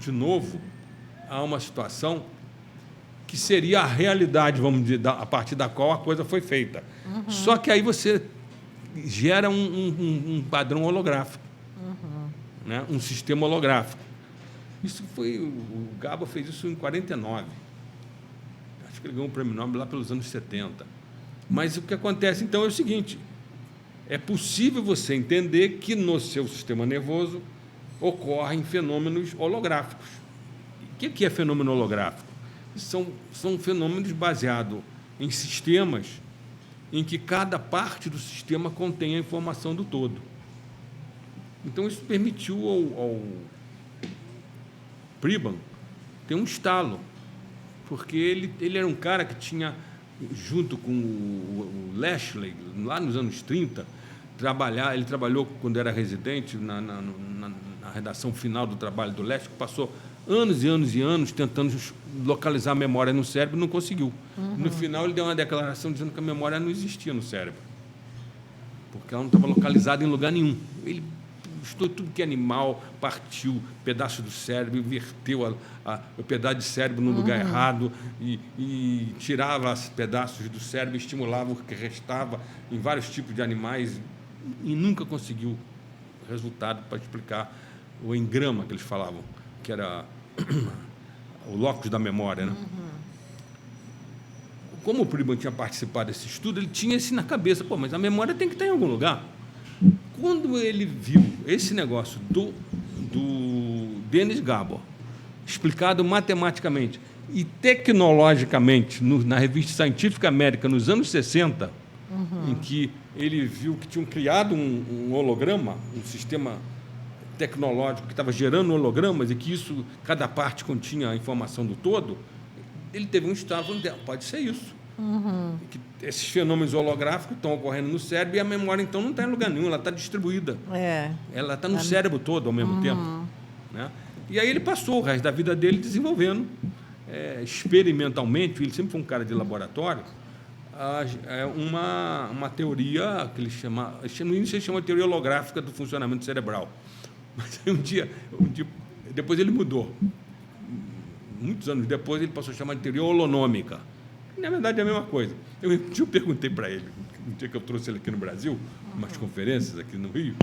de novo a uma situação que seria a realidade, vamos dizer, a partir da qual a coisa foi feita. Uhum. Só que aí você gera um padrão holográfico, né? Um sistema holográfico. Isso foi... O Gabor fez isso em 49. Acho que ele ganhou o prêmio Nobel lá pelos anos 70. Mas o que acontece, então, é o seguinte: é possível você entender que no seu sistema nervoso ocorrem fenômenos holográficos. O que é fenômeno holográfico? São fenômenos baseados em sistemas em que cada parte do sistema contém a informação do todo. Então, isso permitiu ao Pribram ter um estalo, porque ele era um cara que tinha, junto com o Lashley, lá nos anos 30, ele trabalhou, quando era residente, na redação final do trabalho do Lashley, passou anos e anos e anos tentando localizar a memória no cérebro e não conseguiu. Uhum. No final, ele deu uma declaração dizendo que a memória não existia no cérebro, porque ela não estava localizada em lugar nenhum. Ele estudou tudo que é animal, partiu pedaço do cérebro, inverteu o pedaço de cérebro no lugar errado e tirava os pedaços do cérebro, estimulava o que restava em vários tipos de animais e nunca conseguiu resultado para explicar o engrama que eles falavam, que era o locus da memória, né? Uhum. Como o Pribram tinha participado desse estudo, ele tinha isso na cabeça. Mas a memória tem que estar em algum lugar. Quando ele viu esse negócio do Dennis Gabor, explicado matematicamente e tecnologicamente na revista Scientific American, nos anos 60, em que ele viu que tinham criado um holograma, um sistema tecnológico que estava gerando hologramas e que cada parte continha a informação do todo, ele teve um estalo falando, pode ser isso. Uhum. Que esses fenômenos holográficos estão ocorrendo no cérebro e a memória, então, não está em lugar nenhum, ela está distribuída. Ela está no cérebro todo ao mesmo tempo. Né? E aí ele passou o resto da vida dele desenvolvendo, experimentalmente, ele sempre foi um cara de laboratório, uma teoria que ele chama, no início ele chama de teoria holográfica do funcionamento cerebral. Mas aí um dia, depois ele mudou. Muitos anos depois ele passou a chamar de teoria holonômica. Na verdade, é a mesma coisa. Eu perguntei para ele, um dia que eu trouxe ele aqui no Brasil, umas conferências aqui no Rio,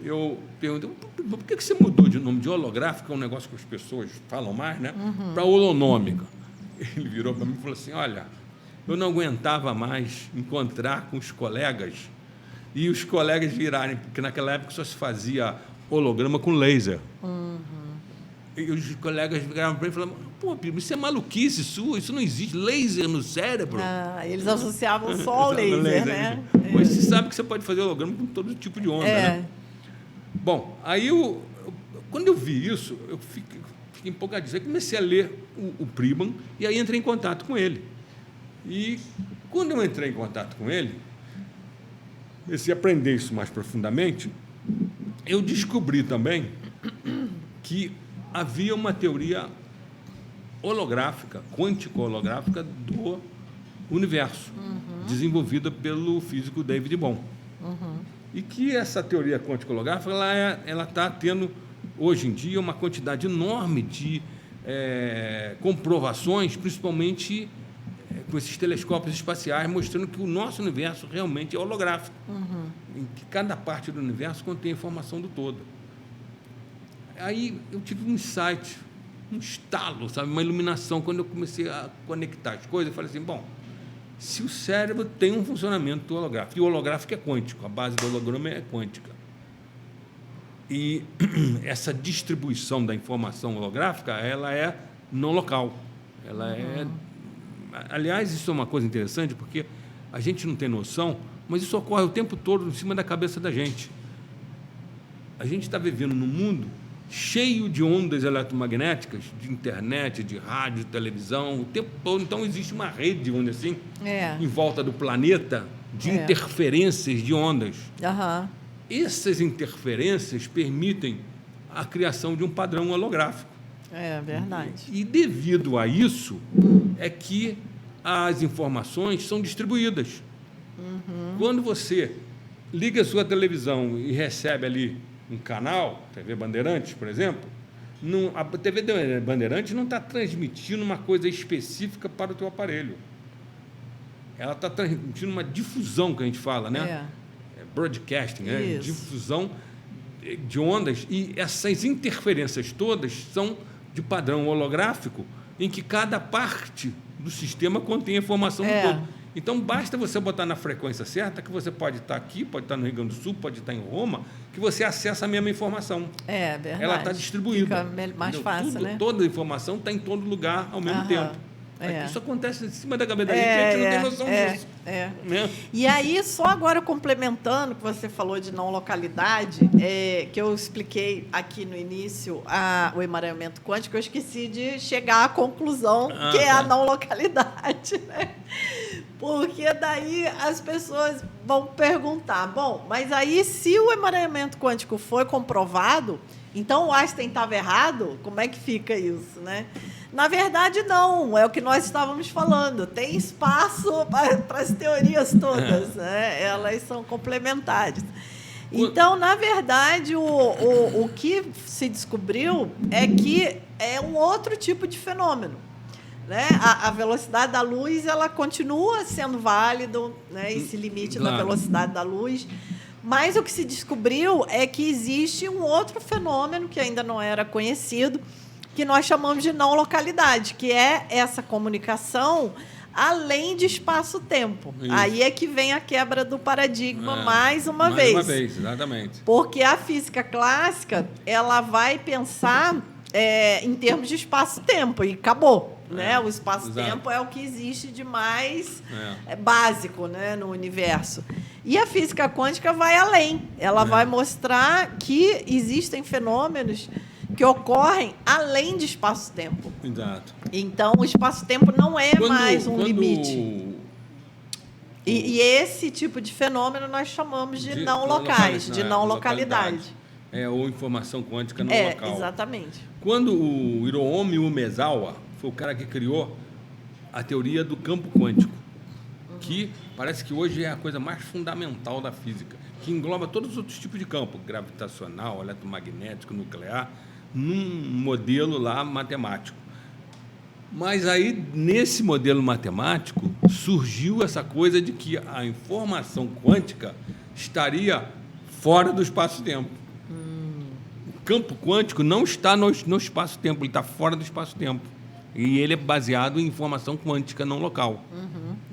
eu perguntei, por que você mudou de nome de holográfica, que é um negócio que as pessoas falam mais, né, para holonômica? Ele virou para mim e falou assim, olha, eu não aguentava mais encontrar com os colegas e os colegas virarem, porque naquela época só se fazia holograma com laser. E os colegas viravam para ele e falavam, Pribram, isso é maluquice sua, isso não existe, laser no cérebro. Eles associavam só ao laser, né? Mas você sabe que você pode fazer holograma com todo tipo de onda, né? Bom, aí quando eu vi isso, eu fiquei empolgadíssimo. Aí comecei a ler o Pribram e aí entrei em contato com ele. E quando eu entrei em contato com ele, comecei a aprender isso mais profundamente, eu descobri também que havia uma teoria holográfica, quântico-holográfica do universo, desenvolvida pelo físico David Bohm. E que essa teoria quântico-holográfica ela está tendo, hoje em dia, uma quantidade enorme de comprovações, principalmente com esses telescópios espaciais, mostrando que o nosso universo realmente é holográfico, em que cada parte do universo contém informação do todo. Aí eu tive um insight, um estalo, sabe, uma iluminação, quando eu comecei a conectar as coisas. Eu falei assim, bom, se o cérebro tem um funcionamento holográfico, e o holográfico é quântico, a base do holograma é quântica, e essa distribuição da informação holográfica, ela é não local. Ela é... Aliás, isso é uma coisa interessante, porque a gente não tem noção, mas isso ocorre o tempo todo em cima da cabeça da gente. A gente está vivendo num mundo cheio de ondas eletromagnéticas, de internet, de rádio, de televisão, o tempo todo. Então, existe uma rede, vamos dizer assim, em volta do planeta, de interferências de ondas. Essas interferências permitem a criação de um padrão holográfico. É verdade. E devido a isso, é que as informações são distribuídas. Quando você liga a sua televisão e recebe ali um canal, TV Bandeirantes, por exemplo, a TV Bandeirantes não está transmitindo uma coisa específica para o teu aparelho. Ela está transmitindo uma difusão, que a gente fala, né? Broadcasting, né? Difusão de ondas, e essas interferências todas são de padrão holográfico, em que cada parte do sistema contém a informação do todo. Então, basta você botar na frequência certa, que você pode estar aqui, pode estar no Rio Grande do Sul, pode estar em Roma, que você acessa a mesma informação. É verdade. Ela está distribuída. Fica mais fácil, né? Toda a informação está em todo lugar ao mesmo tempo. Isso acontece em cima da cabeça da gente, a gente não tem noção disso. Né? E aí, só agora complementando, que você falou de não localidade, que eu expliquei aqui no início o emaranhamento quântico, eu esqueci de chegar à conclusão, que é a não localidade. Né? Porque daí as pessoas vão perguntar, bom, mas aí se o emaranhamento quântico foi comprovado, então o Einstein estava errado? Como é que fica isso, né? Na verdade, não. É o que nós estávamos falando. Tem espaço para as teorias todas. Né? Elas são complementares. Então, na verdade, o que se descobriu é que é um outro tipo de fenômeno. Né? A velocidade da luz, ela continua sendo válida, né? Esse limite da velocidade da luz. Mas o que se descobriu é que existe um outro fenômeno que ainda não era conhecido, que nós chamamos de não localidade, que é essa comunicação além de espaço-tempo. Aí é que vem a quebra do paradigma mais uma vez. Mais uma vez, exatamente. Porque a física clássica, ela vai pensar em termos de espaço-tempo, e acabou. Né? O espaço-tempo é o que existe de mais básico, né, no universo. E a física quântica vai além. Ela vai mostrar que existem fenômenos que ocorrem além de espaço-tempo. Exato. Então, o espaço-tempo não é mais um limite. E esse tipo de fenômeno nós chamamos de não locais, de não localidade. Ou informação quântica não local. Exatamente. Quando o Hiromi Umezawa foi o cara que criou a teoria do campo quântico, que parece que hoje é a coisa mais fundamental da física, que engloba todos os outros tipos de campo, gravitacional, eletromagnético, nuclear, num modelo lá matemático. Mas aí, nesse modelo matemático, surgiu essa coisa de que a informação quântica estaria fora do espaço-tempo. O campo quântico não está no espaço-tempo, ele está fora do espaço-tempo. E ele é baseado em informação quântica não local.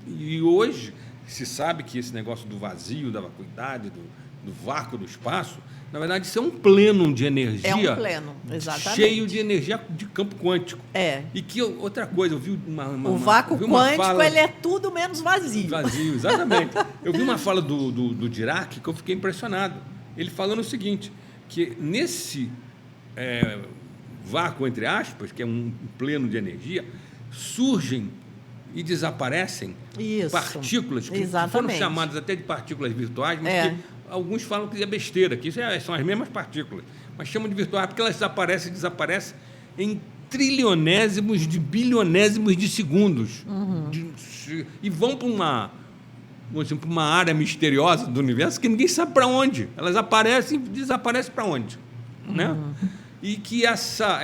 E hoje se sabe que esse negócio do vazio, da vacuidade, do vácuo do espaço, na verdade, isso é um pleno de energia. É um pleno, exatamente. Cheio de energia de campo quântico. E que outra coisa, eu vi o vácuo quântico, ele é tudo menos vazio. Vazio, exatamente. Eu vi uma fala do Dirac que eu fiquei impressionado. Ele falando o seguinte, que nesse vácuo, entre aspas, que é um pleno de energia, surgem e desaparecem partículas, que foram chamadas até de partículas virtuais, mas que alguns falam que é besteira, que isso são as mesmas partículas, mas chamam de virtuais porque elas aparecem e desaparecem em trilionésimos de bilionésimos de segundos. E vão para uma área misteriosa do universo que ninguém sabe para onde. Elas aparecem e desaparecem para onde. Né? E que essa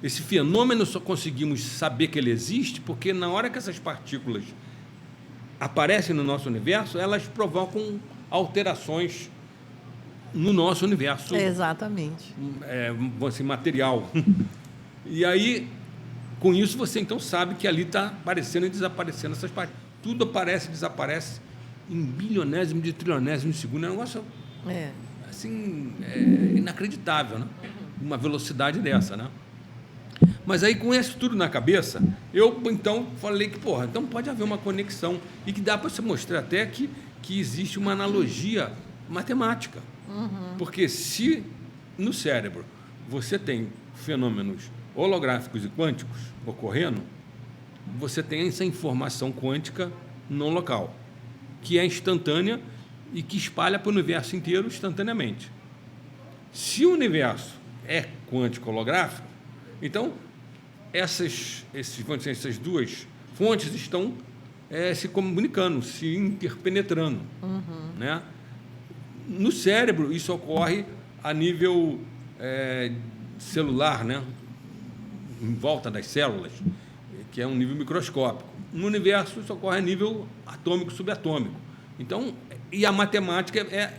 esse fenômeno só conseguimos saber que ele existe porque, na hora que essas partículas aparecem no nosso universo, elas provocam alterações no nosso universo. Exatamente. Assim, material. E aí, com isso, você então sabe que ali está aparecendo e desaparecendo essas partículas. Tudo aparece e desaparece em bilionésimo de trilionésimo de segundo. É um negócio assim, inacreditável, né? Uma velocidade dessa, né? Mas aí, com isso tudo na cabeça, eu então falei que, então pode haver uma conexão e que dá para você mostrar até que existe uma analogia matemática. Porque se no cérebro você tem fenômenos holográficos e quânticos ocorrendo, você tem essa informação quântica no local, que é instantânea e que espalha para o universo inteiro instantaneamente. Se o universo é quântico holográfico, então essas duas fontes estão se comunicando, se interpenetrando. Né? No cérebro, isso ocorre a nível celular, né? Em volta das células, que é um nível microscópico. No universo, isso ocorre a nível atômico, subatômico. Então, e a matemática é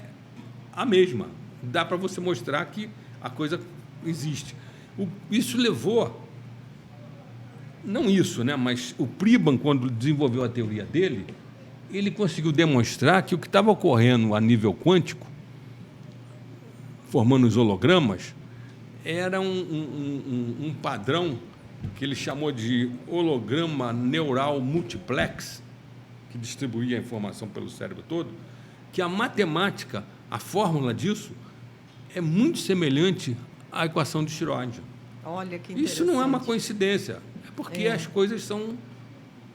a mesma. Dá para você mostrar que a coisa existe. Isso levou... Não isso, né? Mas o Pribram, quando desenvolveu a teoria dele, ele conseguiu demonstrar que o que estava ocorrendo a nível quântico, formando os hologramas, era um padrão que ele chamou de holograma neural multiplex, que distribuía a informação pelo cérebro todo, que a matemática, a fórmula disso, é muito semelhante à equação de Schrödinger. Olha que interessante. Isso não é uma coincidência, é porque as coisas são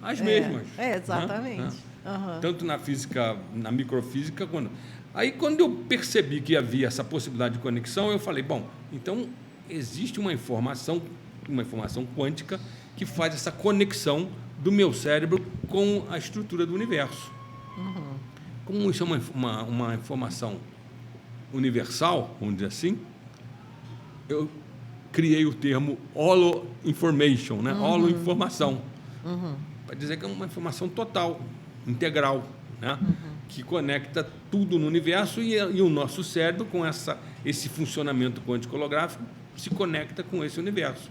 as mesmas. Exatamente. Né? Tanto na física, na microfísica, quando eu percebi que havia essa possibilidade de conexão, eu falei, então existe uma informação quântica que faz essa conexão do meu cérebro com a estrutura do universo. Como isso é uma informação universal, vamos dizer assim, eu criei o termo holo-information, né? Holo-informação, para dizer que é uma informação total, integral, né? Que conecta tudo no universo e o nosso cérebro, com esse funcionamento quântico holográfico, se conecta com esse universo.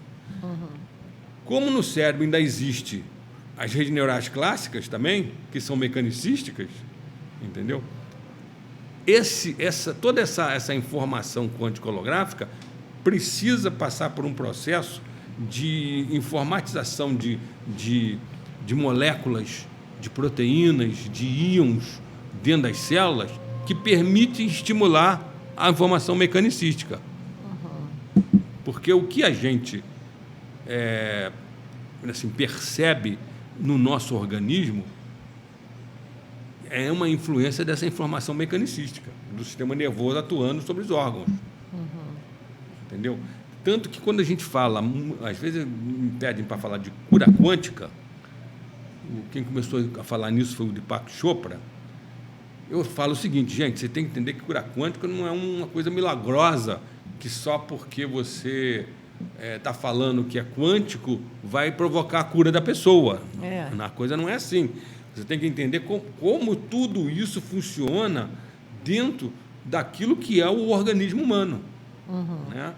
Como no cérebro ainda existe as redes neurais clássicas também, que são mecanicísticas, entendeu? Toda essa informação quântico holográfica precisa passar por um processo de informatização de moléculas, de proteínas, de íons dentro das células, que permite estimular a informação mecanicística. Porque o que a gente percebe no nosso organismo é uma influência dessa informação mecanicística, do sistema nervoso atuando sobre os órgãos. Entendeu? Tanto que quando a gente fala, às vezes me pedem para falar de cura quântica, quem começou a falar nisso foi o Deepak Chopra. Eu falo o seguinte, gente, você tem que entender que cura quântica não é uma coisa milagrosa, que só porque você está falando que é quântico vai provocar a cura da pessoa. A coisa não é assim. Você tem que entender como tudo isso funciona dentro daquilo que é o organismo humano. Né?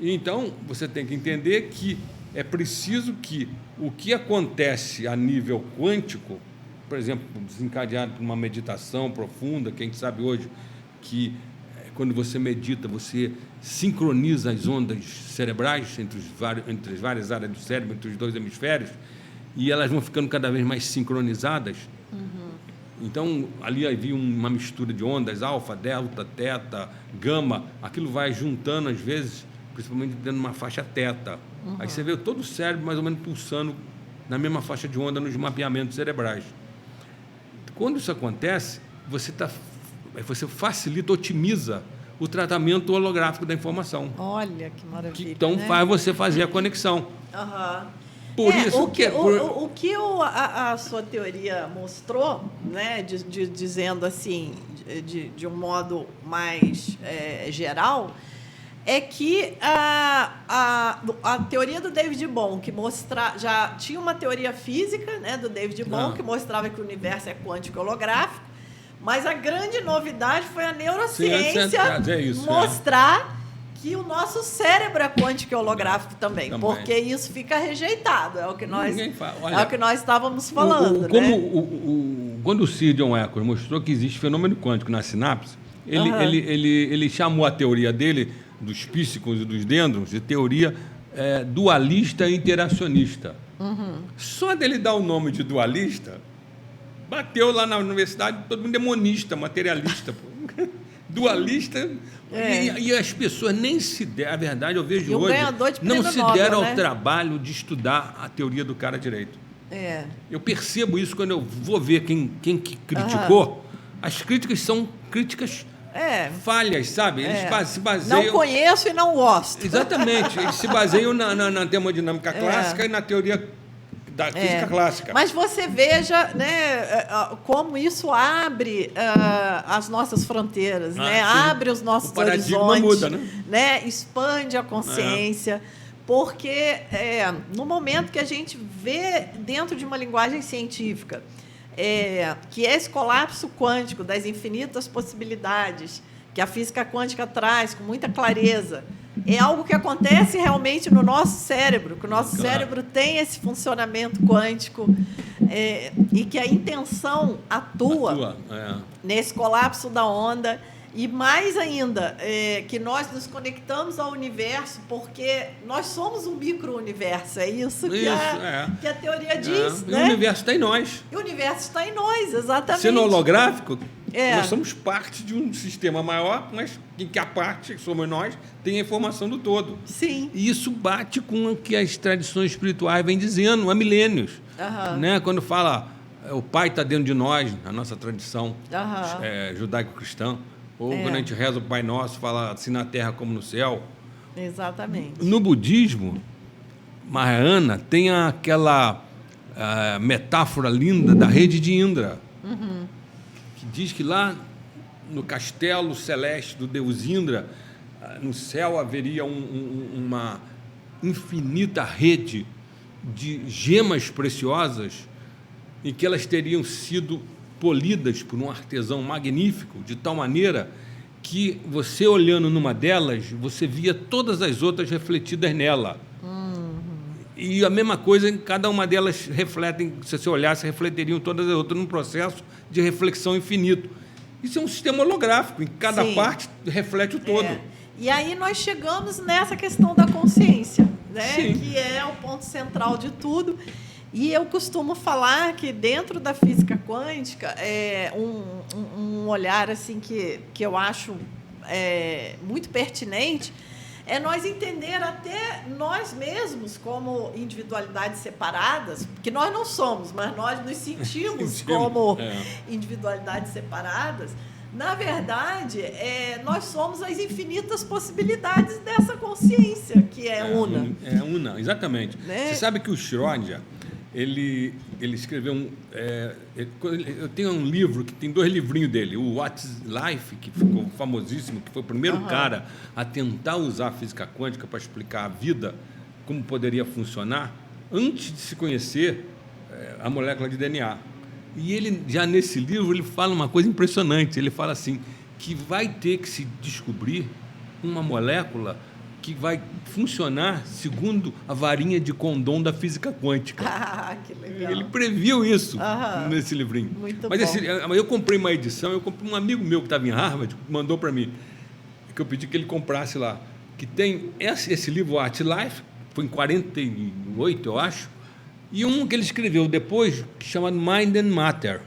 Então, você tem que entender que é preciso que o que acontece a nível quântico, por exemplo, desencadeado por uma meditação profunda, que a gente sabe hoje que quando você medita, você sincroniza as ondas cerebrais entre as várias áreas do cérebro, entre os dois hemisférios, e elas vão ficando cada vez mais sincronizadas. Então, ali havia uma mistura de ondas, alfa, delta, teta, gama, aquilo vai juntando, às vezes, principalmente dentro de uma faixa teta. Aí você vê todo o cérebro mais ou menos pulsando na mesma faixa de onda nos mapeamentos cerebrais. Quando isso acontece, você facilita, otimiza o tratamento holográfico da informação. Olha, que maravilha. Então, né? Faz você fazer a conexão. Por isso o que a sua teoria mostrou, né, dizendo assim, de um modo mais geral, é que a teoria do David Bohm, que já tinha uma teoria física, né, do David Bohm, que mostrava que o universo é quântico holográfico, mas a grande novidade foi a neurociência mostrar que o nosso cérebro é quântico e holográfico também, porque isso fica rejeitado, é o que nós estávamos falando. Quando o Sir John Eccles mostrou que existe fenômeno quântico na sinapse, ele chamou a teoria dele, dos psíquicos e dos dendrons, de teoria dualista e interacionista. Só dele dar o nome de dualista, bateu lá na universidade todo mundo demonista, materialista. Dualista, e as pessoas nem se deram, a verdade eu vejo hoje, não se deram ao trabalho de estudar a teoria do cara direito. Eu percebo isso quando eu vou ver quem criticou. As críticas são críticas falhas, sabe? Eles se baseiam... Não conheço e não gosto. Exatamente. Eles se baseiam na termodinâmica clássica e na teoria da física clássica. Mas você veja, né, como isso abre as nossas fronteiras, né? Abre os nossos horizontes, muda, né? Expande a consciência. Porque no momento que a gente vê dentro de uma linguagem científica que é esse colapso quântico das infinitas possibilidades que a física quântica traz com muita clareza, é algo que acontece realmente no nosso cérebro, que o nosso cérebro tem esse funcionamento quântico e que a intenção atua nesse colapso da onda. E mais ainda, que nós nos conectamos ao universo porque nós somos um micro-universo. É isso que a teoria diz. Né? E o universo está em nós. E o universo está em nós, exatamente. Sendo holográfico, nós somos parte de um sistema maior, mas em que a parte, que somos nós, tem a informação do todo. Sim. E isso bate com o que as tradições espirituais vêm dizendo há milênios. Né? Quando fala, o Pai está dentro de nós, a nossa tradição judaico-cristã. Ou quando a gente reza o Pai Nosso, fala assim na terra como no céu. Exatamente. No budismo, Mahayana tem aquela metáfora linda da rede de Indra, que diz que lá no castelo celeste do deus Indra, no céu haveria uma infinita rede de gemas preciosas e que elas teriam sido polidas por um artesão magnífico, de tal maneira que você, olhando numa delas, você via todas as outras refletidas nela. E a mesma coisa, em cada uma delas refletem, se você olhasse, refleteriam todas as outras num processo de reflexão infinito. Isso é um sistema holográfico, em cada parte reflete o todo. E aí nós chegamos nessa questão da consciência, né? Que é o ponto central de tudo. E eu costumo falar que dentro da física quântica um olhar assim que eu acho muito pertinente é nós entender até nós mesmos como individualidades separadas, que nós não somos, mas nós nos sentimos como individualidades separadas. Na verdade, nós somos as infinitas possibilidades dessa consciência, que é una. É una, exatamente. Né? Você sabe que o Schrödinger, ele escreveu eu tenho um livro que tem 2 livrinhos dele, o What's Life, que ficou famosíssimo, que foi o primeiro cara a tentar usar a física quântica para explicar a vida, como poderia funcionar, antes de se conhecer a molécula de DNA. E ele, já nesse livro, ele fala uma coisa impressionante, ele fala assim, que vai ter que se descobrir uma molécula que vai funcionar segundo a varinha de condom da física quântica. Que legal. Ele previu isso nesse livrinho. Muito Mas bom. Eu comprei uma edição, um amigo meu que estava em Harvard mandou para mim, que eu pedi que ele comprasse lá, que tem esse livro, Art Life, foi em 48, eu acho, e um que ele escreveu depois, chamado Mind and Matter.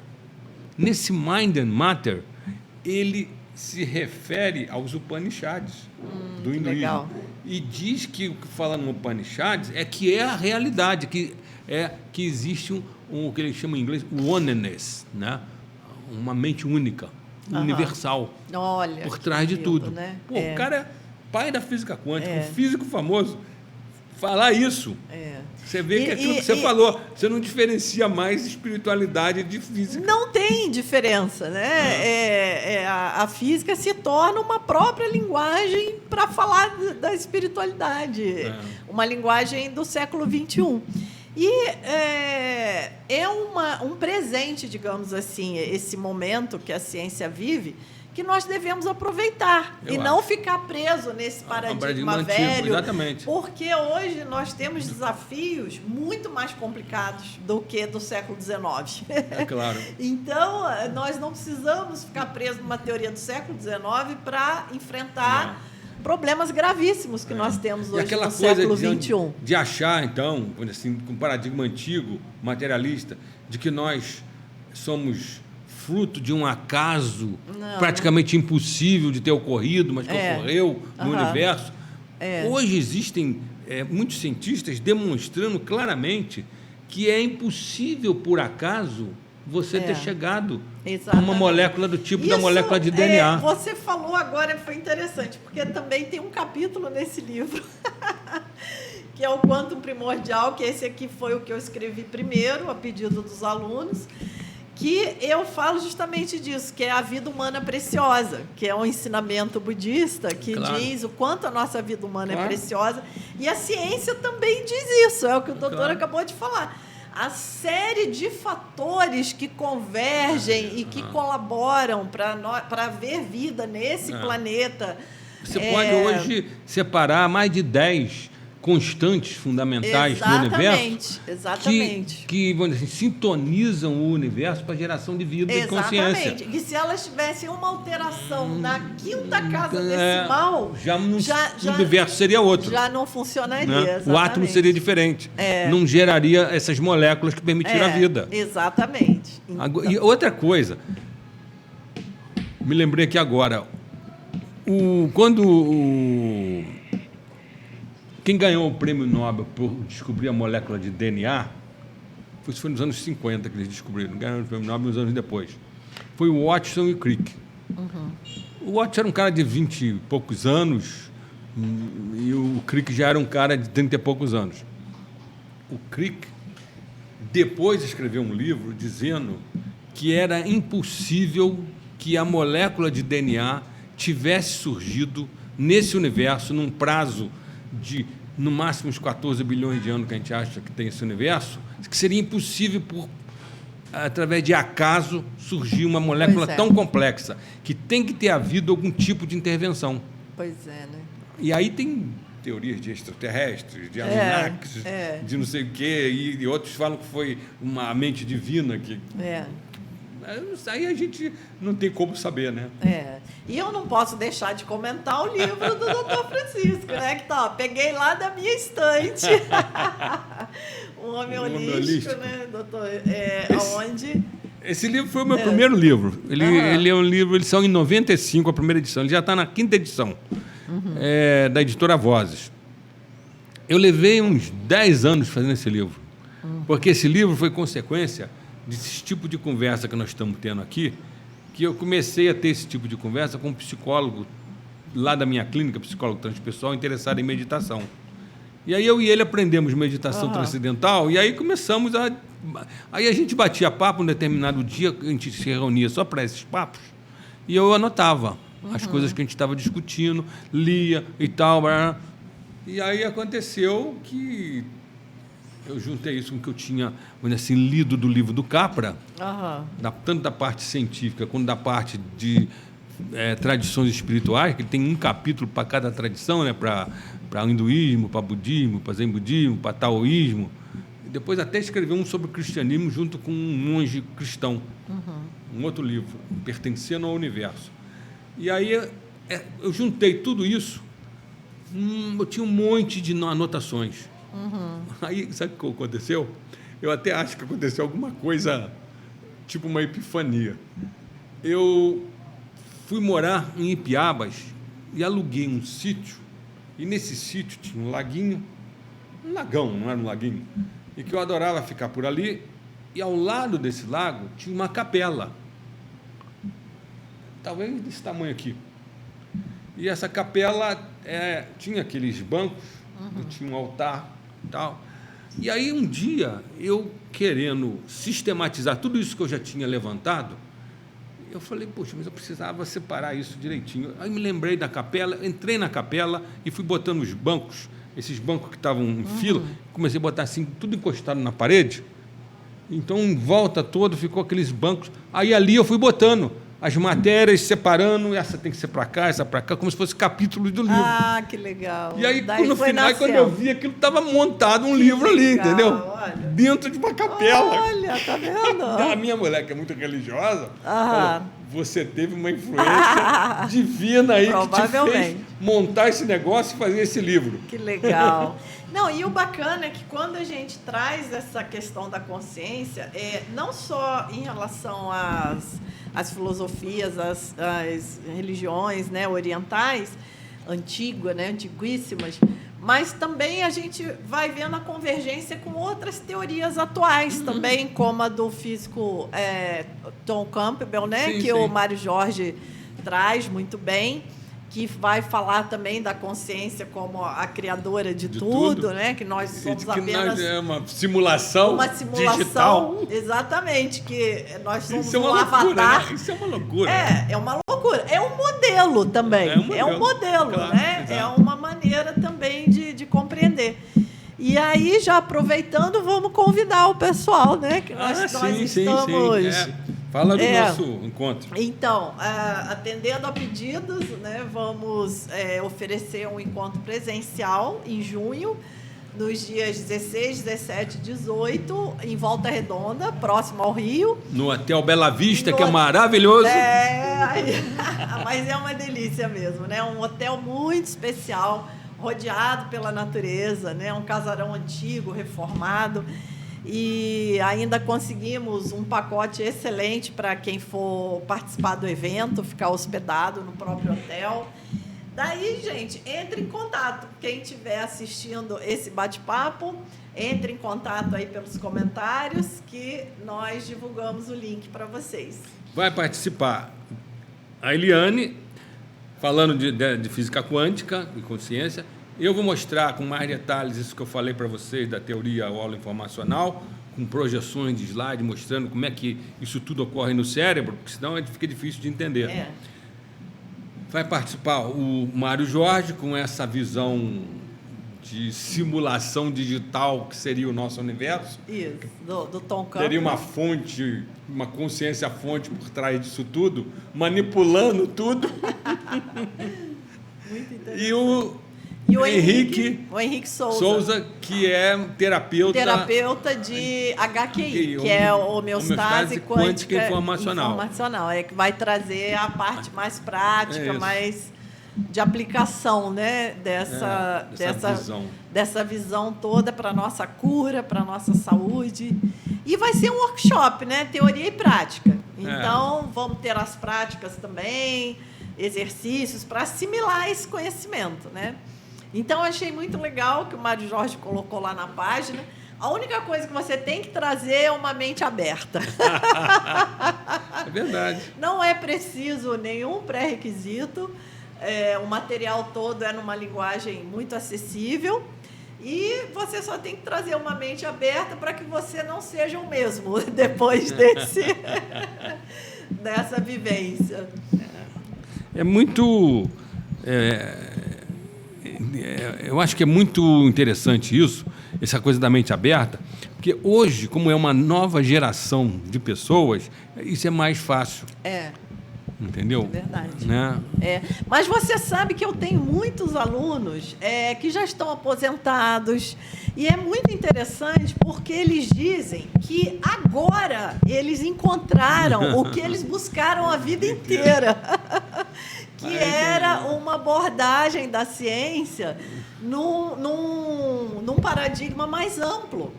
Nesse Mind and Matter, ele se refere aos Upanishads do hinduísmo. Legal. E diz que o que fala no Upanishads é que é a realidade, que existe o que ele chama em inglês oneness, né? Uma mente única, universal, por trás de tudo. Né? O cara é pai da física quântica, um físico famoso, falar isso. Você vê que aquilo que você falou, você não diferencia mais espiritualidade de física. Não tem diferença, né? A física se torna uma própria linguagem para falar da espiritualidade, uma linguagem do século XXI. E um presente, digamos assim, esse momento que a ciência vive, que nós devemos aproveitar não ficar preso nesse paradigma velho, exatamente. Porque hoje nós temos desafios muito mais complicados do que do século XIX. É claro. Então, nós não precisamos ficar presos numa teoria do século XIX para enfrentar problemas gravíssimos que nós temos hoje no século XXI. De achar, então, assim, com um paradigma antigo, materialista, de que nós somos fruto de um acaso praticamente impossível de ter ocorrido, mas que ocorreu no universo. Hoje existem muitos cientistas demonstrando claramente que é impossível, por acaso, você ter chegado a uma molécula do tipo da molécula de DNA. Você falou agora, foi interessante, porque também tem um capítulo nesse livro, que é o Quantum Primordial, que esse aqui foi o que eu escrevi primeiro, a pedido dos alunos, que eu falo justamente disso, que é a vida humana preciosa, que é um ensinamento budista que diz o quanto a nossa vida humana é preciosa. E a ciência também diz isso, é o que o doutor acabou de falar. A série de fatores que convergem e que colaboram para haver vida nesse planeta. Você pode hoje separar mais de 10 constantes fundamentais do universo que vamos dizer, sintonizam o universo para a geração de vida e consciência. Exatamente. E se elas tivessem uma alteração na quinta casa decimal, o universo seria outro. Já não funcionaria. Né? O átomo seria diferente. Não geraria essas moléculas que permitiram a vida. Exatamente. E outra coisa, me lembrei aqui agora, quem ganhou o prêmio Nobel por descobrir a molécula de DNA, isso foi nos anos 50 que eles descobriram, ganharam o prêmio Nobel uns anos depois, foi o Watson e o Crick. O Watson era um cara de 20 e poucos anos e o Crick já era um cara de 30 e poucos anos. O Crick depois escreveu um livro dizendo que era impossível que a molécula de DNA tivesse surgido nesse universo num prazo de, no máximo, uns 14 bilhões de anos que a gente acha que tem esse universo, que seria impossível, através de acaso, surgir uma molécula tão complexa, que tem que ter havido algum tipo de intervenção. Pois é, né? E aí tem teorias de extraterrestres, de Anunnakis, de não sei o quê, e outros falam que foi uma mente divina que... Aí a gente não tem como saber, né? E eu não posso deixar de comentar o livro do Dr. Francisco, né? Que peguei lá da minha estante. O Homem Holístico, né, doutor? Onde... Esse livro foi o meu primeiro livro. Ele é um livro, eles são em 95, a primeira edição. Ele já está na 5ª edição, da editora Vozes. Eu levei uns 10 anos fazendo esse livro, porque esse livro foi consequência desse tipo de conversa que nós estamos tendo aqui, que eu comecei a ter esse tipo de conversa com um psicólogo lá da minha clínica, psicólogo transpessoal, interessado em meditação. E aí eu e ele aprendemos meditação transcendental, e aí começamos a... Aí a gente batia papo um determinado dia, a gente se reunia só para esses papos, e eu anotava as coisas que a gente estava discutindo, lia e tal. E aí aconteceu que eu juntei isso com o que eu tinha, assim, lido do livro do Capra, tanto da parte científica quanto da parte de tradições espirituais, que ele tem um capítulo para cada tradição, né? Para hinduísmo, para budismo, para zen budismo, para taoísmo. E depois até escreveu um sobre o cristianismo junto com um monge cristão, um outro livro, Pertencendo ao Universo. E aí eu juntei tudo isso, eu tinha um monte de anotações. Aí, sabe o que aconteceu? Eu até acho que aconteceu alguma coisa, tipo uma epifania. Eu fui morar em Ipiabas e aluguei um sítio, e nesse sítio tinha um laguinho, um lagão, não era um laguinho, e que eu adorava ficar por ali, e ao lado desse lago tinha uma capela, talvez desse tamanho aqui. E essa capela tinha aqueles bancos tinha um altar e tal. E aí, um dia, eu querendo sistematizar tudo isso que eu já tinha levantado, eu falei, poxa, mas eu precisava separar isso direitinho. Aí me lembrei da capela, entrei na capela e fui botando os bancos, esses bancos que estavam em fila, comecei a botar assim, tudo encostado na parede. Então, em volta toda, ficou aqueles bancos. Aí, ali, eu fui botando as matérias, separando, essa tem que ser para cá, essa para cá, como se fosse capítulo do livro. Ah, que legal. E aí, no final, quando eu vi aquilo, estava montado um livro ali, entendeu? Olha. Dentro de uma capela. Olha, tá vendo? A minha mulher, que é muito religiosa, falou, você teve uma influência divina aí que te fez montar esse negócio e fazer esse livro. Que legal. Não, e o bacana é que quando a gente traz essa questão da consciência, não só em relação às filosofias, às religiões, né, orientais, antigas, né, antiguíssimas, mas também a gente vai vendo a convergência com outras teorias atuais também, como a do físico Tom Campbell, né, que o Mário Jorge traz muito bem, que vai falar também da consciência como a criadora de tudo, né? Que nós somos apenas... uma simulação digital. Exatamente, que nós somos um avatar. Né? Isso é uma loucura. É uma loucura. É um modelo também. É um modelo, claro, né? Exato. É uma maneira também de compreender. E aí, já aproveitando, vamos convidar o pessoal, né? Que nós estamos... Sim. Fala do nosso encontro. Então, atendendo a pedidos, né, vamos oferecer um encontro presencial em junho, nos dias 16, 17 e 18, em Volta Redonda, próximo ao Rio. No Hotel Bela Vista, que é maravilhoso. Mas é uma delícia mesmo, né? Um hotel muito especial, rodeado pela natureza, né? Um casarão antigo, reformado. E ainda conseguimos um pacote excelente para quem for participar do evento, ficar hospedado no próprio hotel. Daí, gente, entre em contato. Quem estiver assistindo esse bate-papo, entre em contato aí pelos comentários que nós divulgamos o link para vocês. Vai participar a Eliane, falando de física quântica e consciência. Eu vou mostrar com mais detalhes isso que eu falei para vocês da teoria holoinformacional, com projeções de slide, mostrando como é que isso tudo ocorre no cérebro, porque senão fica difícil de entender. Vai participar o Mário Jorge, com essa visão de simulação digital que seria o nosso universo. Isso, do Tom Campbell. Teria uma fonte, uma consciência-fonte por trás disso tudo, manipulando tudo. Muito interessante. E o Henrique Souza, que é terapeuta de HQI, que é homeostase quântica informacional. Que vai trazer a parte mais prática, mais de aplicação, né, dessa visão toda para a nossa cura, para a nossa saúde. E vai ser um workshop, né, teoria e prática. Então, vamos ter as práticas também, exercícios para assimilar esse conhecimento, né? Então, achei muito legal que o Mário Jorge colocou lá na página. A única coisa que você tem que trazer é uma mente aberta. É verdade. Não é preciso nenhum pré-requisito. O material todo é numa linguagem muito acessível. E você só tem que trazer uma mente aberta para que você não seja o mesmo depois dessa vivência. É muito... eu acho que é muito interessante isso, essa coisa da mente aberta, porque hoje, como é uma nova geração de pessoas, isso é mais fácil. Entendeu? É verdade. Né? Mas você sabe que eu tenho muitos alunos que já estão aposentados, e é muito interessante porque eles dizem que agora eles encontraram o que eles buscaram a vida inteira. Que era uma abordagem da ciência num paradigma mais amplo.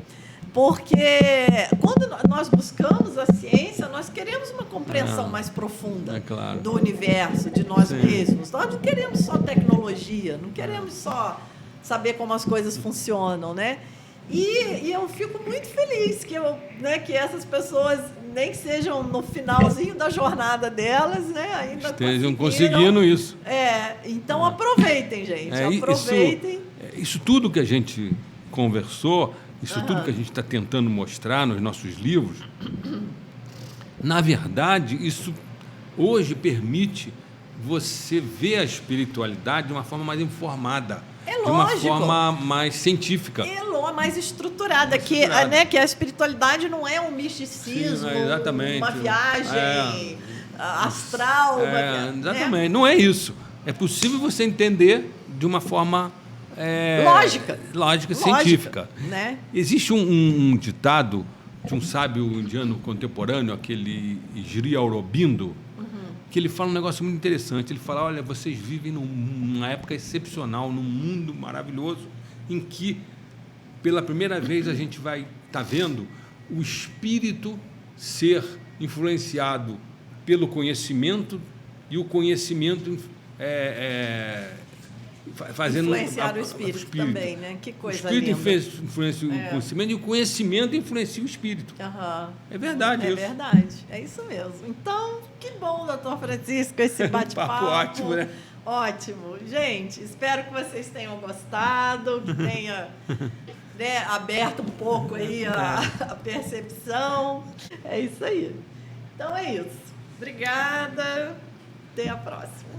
Porque quando nós buscamos a ciência, nós queremos uma compreensão mais profunda do universo, de nós mesmos. Nós não queremos só tecnologia, não queremos só saber como as coisas funcionam, né? E eu fico muito feliz que essas pessoas, nem que sejam no finalzinho da jornada delas, né, ainda estejam conseguindo isso. Então aproveitem, gente. Aproveitem. isso tudo que a gente conversou, isso tudo que a gente está tentando mostrar nos nossos livros, na verdade, isso hoje permite você ver a espiritualidade de uma forma mais informada, de uma forma mais científica. Mais estruturada, que a espiritualidade não é um misticismo, exatamente. Uma viagem astral. Exatamente, não é isso. É possível você entender de uma forma lógica, científica. Né? Existe um ditado de um sábio indiano contemporâneo, aquele Sri Aurobindo, que ele fala um negócio muito interessante. Ele fala, olha, vocês vivem numa época excepcional, num mundo maravilhoso, em que, pela primeira vez, a gente vai estar vendo o espírito ser influenciado pelo conhecimento e o conhecimento fazendo... Influenciar o espírito também, né? Que coisa linda. O espírito linda. influencia o conhecimento e o conhecimento influencia o espírito. É verdade isso. É verdade, é isso mesmo. Então, que bom, doutor Francisco, esse bate-papo. Papo ótimo, né? Ótimo. Gente, espero que vocês tenham gostado, que tenha aberto um pouco aí a percepção. É isso aí. Então é isso. Obrigada. Até a próxima.